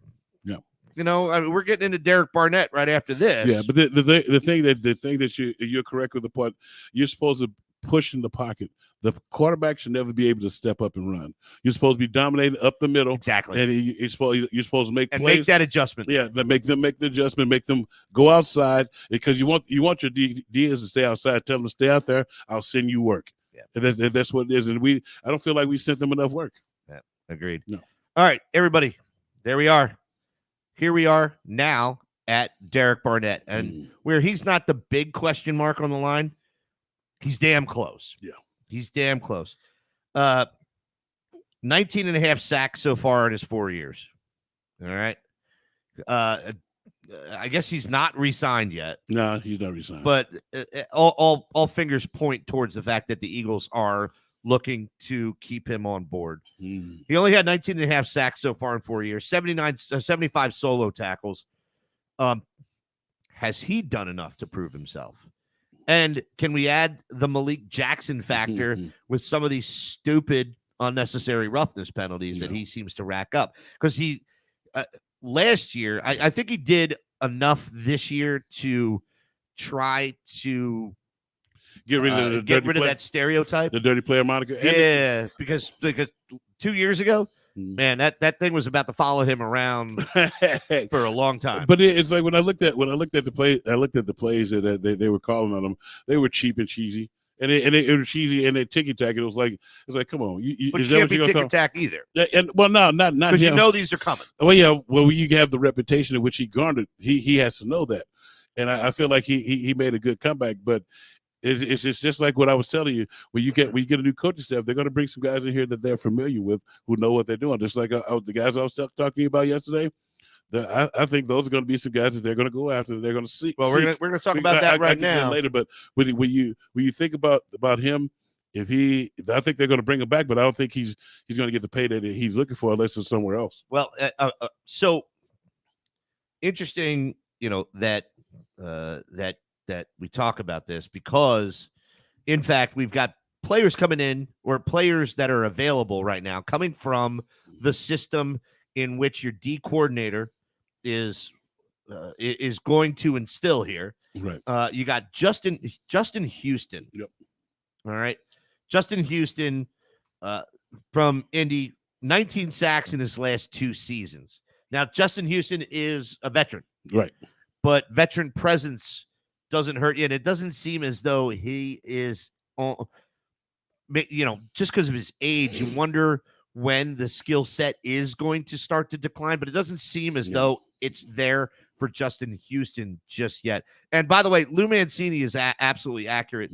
you know, I mean, we're getting into Derek Barnett right after this. Yeah, but the thing that you're correct with the part, you're supposed to push in the pocket. The quarterback should never be able to step up and run. You're supposed to be dominating up the middle. Exactly. And you're supposed to make and plays. Make that adjustment. Yeah, make the adjustment, make them go outside, because you want your DAs to stay outside. Tell them to stay out there. I'll send you work. Yeah, and that's what it is. And I don't feel like we sent them enough work. Yeah, agreed. No. All right, everybody, there we are. Here we are now at Derek Barnett, and where he's not the big question mark on the line, he's damn close. Yeah. He's damn close. 19 and a half sacks so far in his 4 years. All right. I guess he's not re-signed yet. No, he's not resigned. But all fingers point towards the fact that the Eagles are looking to keep him on board. He only had 19 and a half sacks so far in 4 years, 75 solo tackles. Has he done enough to prove himself? And can we add the Malik Jackson factor with some of these stupid, unnecessary roughness penalties that he seems to rack up? Because he last year, I think he did enough this year to try to get rid of that stereotype, the dirty player moniker. Yeah, because 2 years ago, man, that thing was about to follow him around for a long time. But it's like when I looked at the plays that they were calling on him, they were cheap and cheesy. And it was cheesy and they ticky tack. It was like come on, but you can't be ticky tack either. And well, no, not because him. You know these are coming. Well, yeah. Well, you have the reputation in which he garnered. He has to know that, and I feel like he made a good comeback. But it's just like what I was telling you. When you get a new coaching staff, they're going to bring some guys in here that they're familiar with, who know what they're doing. Just like the guys I was talking about yesterday. I think those are going to be some guys that they're going to go after. They're going to see. Well, we're going to talk about that right now later. But when you think about him, I think they're going to bring him back. But I don't think he's going to get the pay that he's looking for unless it's somewhere else. Well, so interesting, that we talk about this because, in fact, we've got players coming in or players that are available right now coming from the system in which your D coordinator is going to instill here. Right. You got Justin Houston. Yep. All right. Justin Houston from Indy, 19 sacks in his last 2 seasons. Now, Justin Houston is a veteran. Right. But veteran presence doesn't hurt you. And it doesn't seem as though he is, just because of his age, you wonder when the skill set is going to start to decline, but it doesn't seem as though it's there for Justin Houston just yet. And by the way, Lou Mancini is absolutely accurate.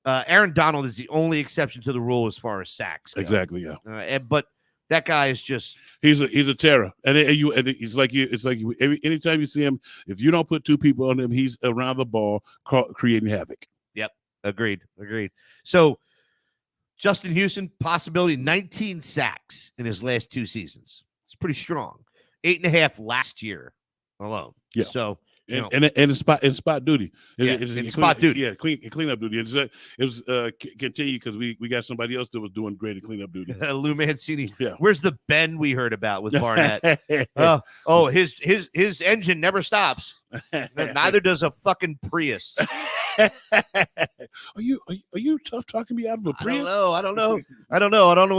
Aaron Donald is the only exception to the rule as far as sacks go. Exactly. Yeah. But that guy is just he's a terror, and he's like you. It's like anytime you see him, if you don't put 2 people on him, he's around the ball creating havoc. Yep. Agreed. So Justin Houston, possibility 19 sacks in his last 2 seasons. It's pretty strong. 8.5 last year alone. Yeah. So and it's spot duty. It's spot duty. Yeah, cleanup duty. It was continue because we got somebody else that was doing great at cleanup duty. Lou Mancini. Yeah. Where's the bend we heard about with Barnett? His engine never stops. Neither does a fucking Prius. Are you tough talking me out of a Prius? I don't know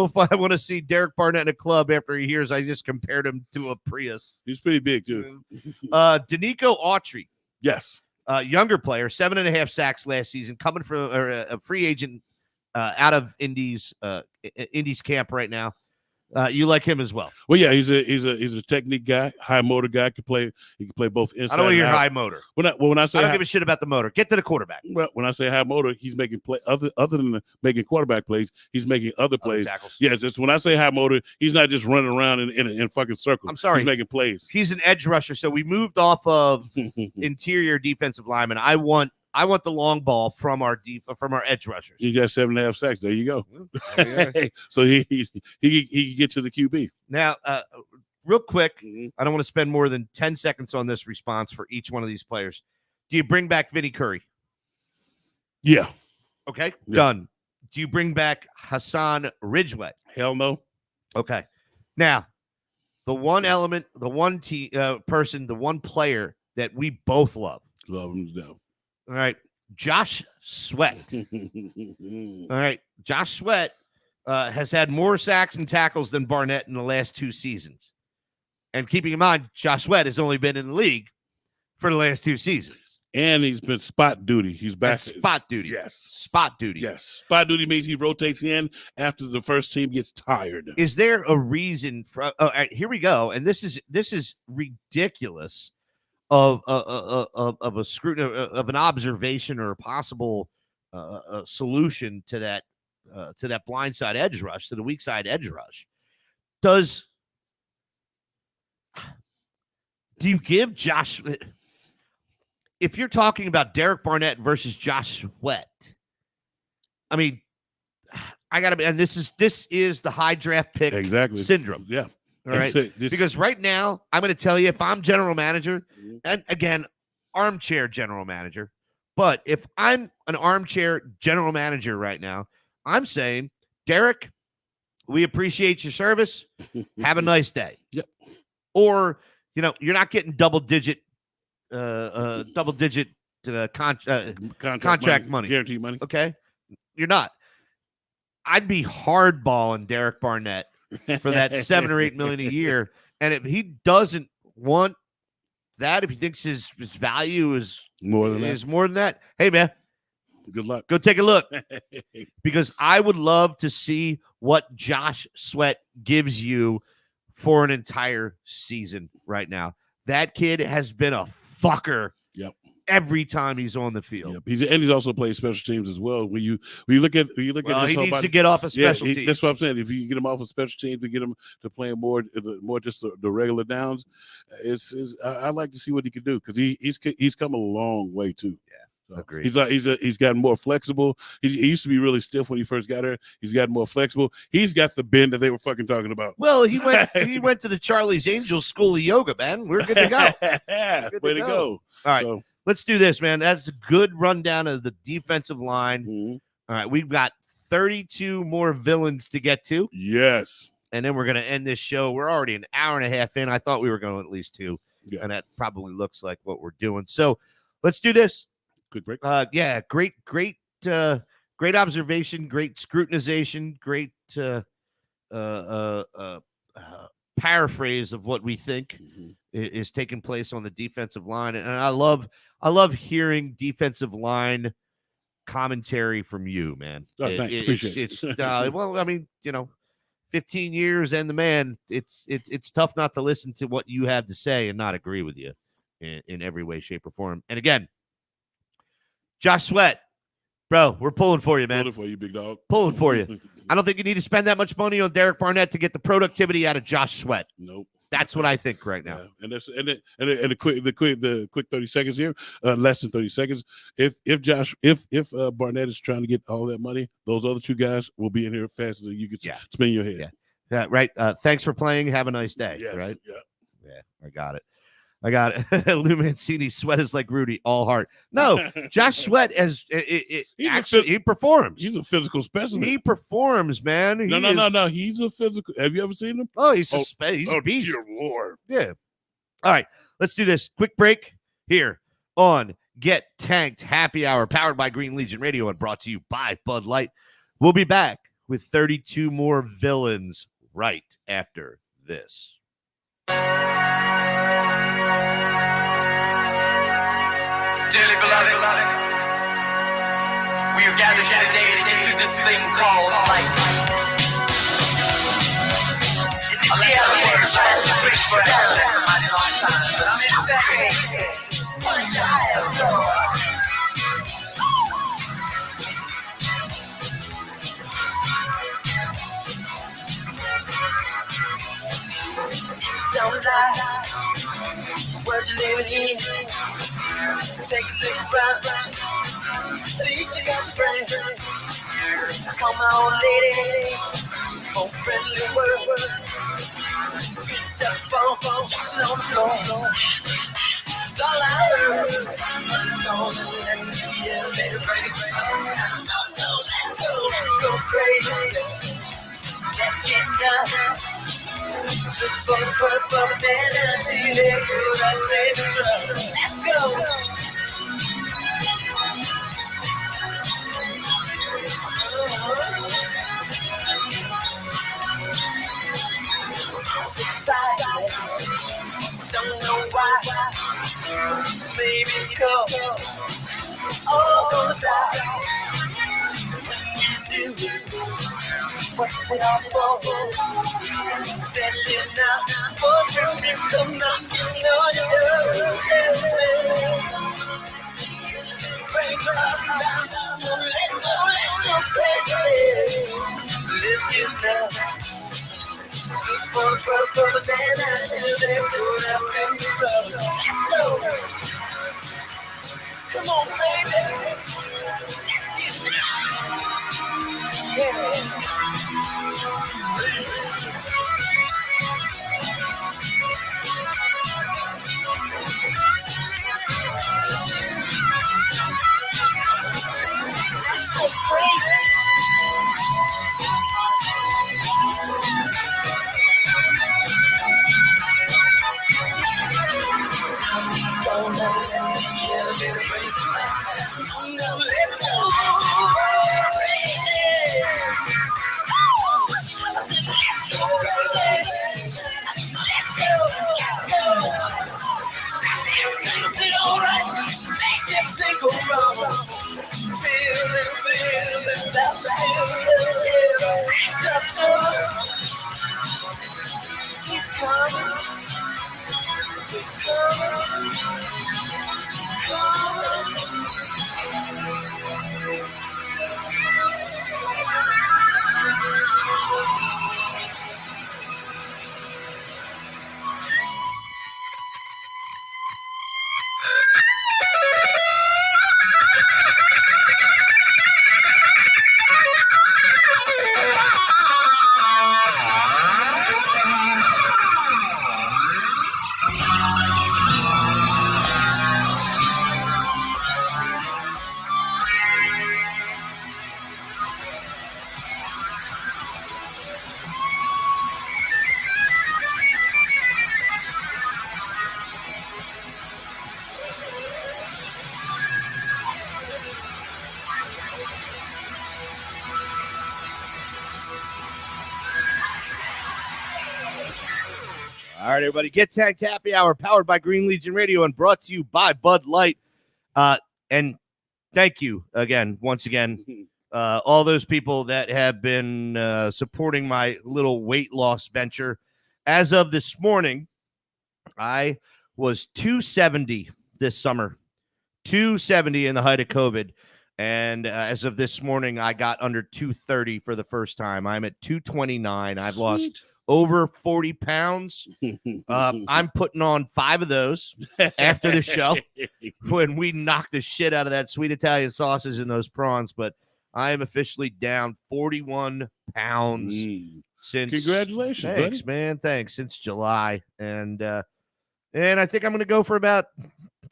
if I want to see Derek Barnett in a club after he hears I just compared him to a Prius. He's pretty big too. Danico Autry. Yes. Younger player, 7.5 sacks last season, coming from a free agent out of Indy's camp right now. You like him as well? Well, yeah, he's a technique guy, high motor guy. He can play both inside. I don't want to hear out. high motor. When I say I don't give a shit about the motor. Get to the quarterback. Well, when I say high motor, he's making play other than making quarterback plays. He's making other plays. Yes, it's when I say high motor, he's not just running around in fucking circles. I'm sorry, he's making plays. He's an edge rusher. So we moved off of interior defensive lineman. I want the long ball from our edge rushers. He got 7.5 sacks. There you go. So he can get to the QB. Now, real quick, I don't want to spend more than 10 seconds on this response for each one of these players. Do you bring back Vinny Curry? Yeah. Okay, yeah. Done. Do you bring back Hassan Ridgeway? Hell no. Okay. Now, the one element, the one person, the one player that we both love. Love him to death. All right, Josh Sweat. All right, Josh Sweat has had more sacks and tackles than Barnett in the last 2 seasons. And keeping in mind, Josh Sweat has only been in the league for the last 2 seasons. And he's been spot duty. He's back. That's spot duty. Yes. Spot duty. Yes. Spot duty means he rotates in after the first team gets tired. Is there a reason for here we go. And this is ridiculous. Of a scrutiny of an observation or a possible solution to that blindside edge rush, to the weak side edge rush. Does do you give Josh? If you're talking about Derek Barnett versus Josh Sweat, I mean, I gotta be, and this is the high draft pick syndrome. Yeah. All right. Because right now, I'm going to tell you, if I'm general manager, and again, armchair general manager, but if I'm an armchair general manager right now, I'm saying, Derek, we appreciate your service. Have a nice day. Yep. Or, you're not getting double digit contract money. Guaranteed money. Okay. You're not. I'd be hardballing Derek Barnett for that $7 or $8 million a year. And if he doesn't want that, if he thinks his value is more than that, hey man, good luck. Go take a look. Because I would love to see what Josh Sweat gives you for an entire season right now. That kid has been a fucker. Yep. Every time he's on the field. Yep. He's also played special teams as well. When you look at he needs to get off of special teams. That's what I'm saying. If you get him off of special teams to get him to playing more just the regular downs, I like to see what he can do because he's come a long way too. Yeah. Agreed. He's gotten more flexible. He used to be really stiff when he first got here. He's gotten more flexible. He's got the bend that they were fucking talking about. Well, he went to the Charlie's Angels School of yoga, man. We're good to go. Way to go. All right. So, let's do this, man. That's a good rundown of the defensive line. Mm-hmm. All right. We've got 32 more villains to get to. Yes. And then we're going to end this show. We're already an hour and a half in. I thought we were going at least 2. Yeah. And that probably looks like what we're doing. So let's do this. Quick break. Yeah. Great observation. Great scrutinization. Great paraphrase of what we think is taking place on the defensive line. And I love hearing defensive line commentary from you, man. Oh, thanks. Appreciate it. Well, I mean, 15 years and the man, it's tough not to listen to what you have to say and not agree with you in every way, shape, or form. And again, Josh Sweat, bro, we're pulling for you, man. Pulling for you, big dog. Pulling for you. I don't think you need to spend that much money on Derek Barnett to get the productivity out of Josh Sweat. Nope. That's what I think right now. Yeah. And the quick 30 seconds here, less than 30 seconds. If Barnett is trying to get all that money, those other 2 guys will be in here faster than you can spin your head. Yeah. Right. Thanks for playing. Have a nice day. Yes. Right. Yeah. I got it. Lou Mancini, Sweat is like Rudy, all heart. No, Josh Sweat he performs. He's a physical specimen. He performs, man. No. He's a physical. Have you ever seen him? Oh, he's a beast. Dear Lord. Yeah. All right, let's do this. Quick break here on Get Tanked Happy Hour, powered by Green Legion Radio and brought to you by Bud Light. We'll be back with 32 more villains right after this. Dearly beloved, we are gathered here today to get through this thing called life. In the word, child, you preach for hell, that's a mighty long time, but I'm in the decades. One child, don't lie, the world you're living in. Take a look around, at least you got friends. I call my old lady, for friendly word. She picked up the phone, dropped it on the floor. That's all I heard. I'm gonna let the elevator break. No, let's go crazy. Let's get nuts. Slip for the purple melody, they could I say the drug. Let's go. Excited, don't know why. Maybe it's cause all gonna die. When we do it, what's it all for? Better live now, for the people come knocking on your door. Tell me, bring us down. Let's go crazy. Let's get nuts. For the man until they put us in trouble. Let's go. Come on, baby. Let's get down. Yeah. That's so crazy. Don't let me get a little break. Let's go crazy. Let's go crazy. Let's go. Everything will be alright. Make everything go wrong. Feel it, stop the feeling. Act up to it. He's coming. He's coming. All right, everybody, Get Tagged Happy Hour, powered by Green Legion Radio and brought to you by Bud Light. And thank you again, once again, all those people that have been supporting my little weight loss venture. As of this morning, I was 270 this summer, 270 in the height of COVID. And as of this morning, I got under 230 for the first time. I'm at 229. I've lost over 40 pounds. I'm putting on 5 of those after the show when we knock the shit out of that sweet Italian sausage and those prawns. But I am officially down 41 pounds since. Congratulations, thanks, buddy. man. Thanks. Since July. And I think I'm going to go for about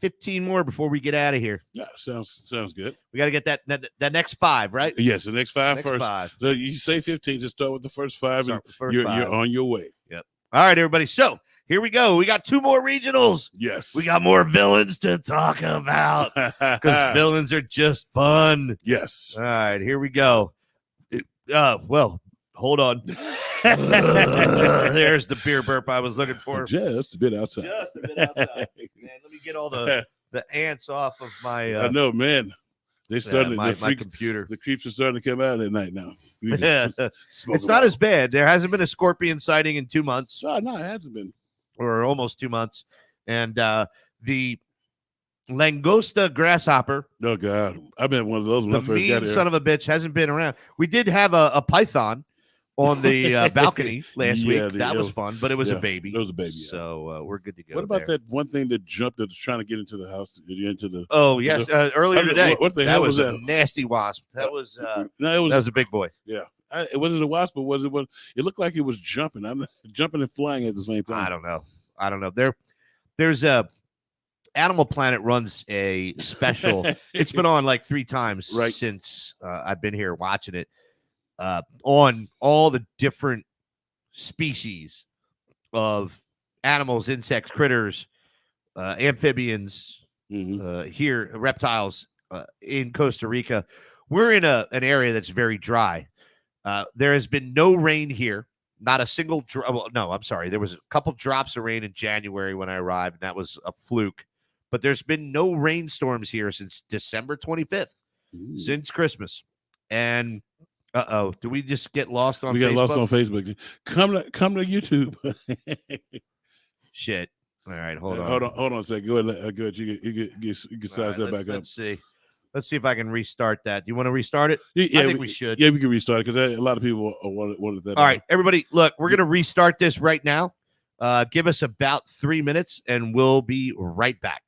15 more before we get out of here. Yeah, sounds good. We got to get that next 5, right? Yes, the next 5 Next first. 5. So you say 15, just start with the first 5, and You're you're on your way. Yep. All right, everybody. So here we go. We got 2 more regionals. Yes. We got more villains to talk about because villains are just fun. Yes. All right, here we go. Well, hold on. There's the beer burp I was looking for. Just a bit outside. Just a bit outside. Man, let me get all the ants off of my. I know, man. They started my my computer. The creeps are starting to come out at night now. It's not as bad. There hasn't been a scorpion sighting in 2 months. Oh, no, it hasn't been. Or almost 2 months. And the langosta grasshopper. Oh, God. I've been one of those when I The first got mean here. son of a bitch hasn't been around. We did have a python on the balcony last week. That was fun, but it was a baby. It was a baby. Yeah. So we're good to go. What about there. that one thing that jumped that was trying to get into the house? Into the Oh, yes. Earlier today. What the hell was a that? nasty wasp. That was No, it that was a big boy. Yeah. It wasn't a wasp, but was it? It looked like it was jumping. I'm jumping and flying at the same time. I don't know. There's a Animal Planet runs a special. It's been on like 3 times since I've been here watching it. On all the different species of animals, insects, critters, amphibians, here, reptiles in Costa Rica. We're in an area that's very dry. There has been no rain here. Not a single drop. Well, no, I'm sorry. There was a couple drops of rain in January when I arrived, and that was a fluke. But there's been no rainstorms here since December 25th, since Christmas. And do we just get lost on Facebook? We got lost on Facebook. Come to YouTube. Shit. All right, hold on. Hold on a second. Go ahead. You can size that back up. Let's see. Let's see if I can restart that. Do you want to restart it? Yeah, I think we should. Yeah, we can restart it because a lot of people wanted that. All right, everybody, look, we're going to restart this right now. Give us about 3 minutes, and we'll be right back.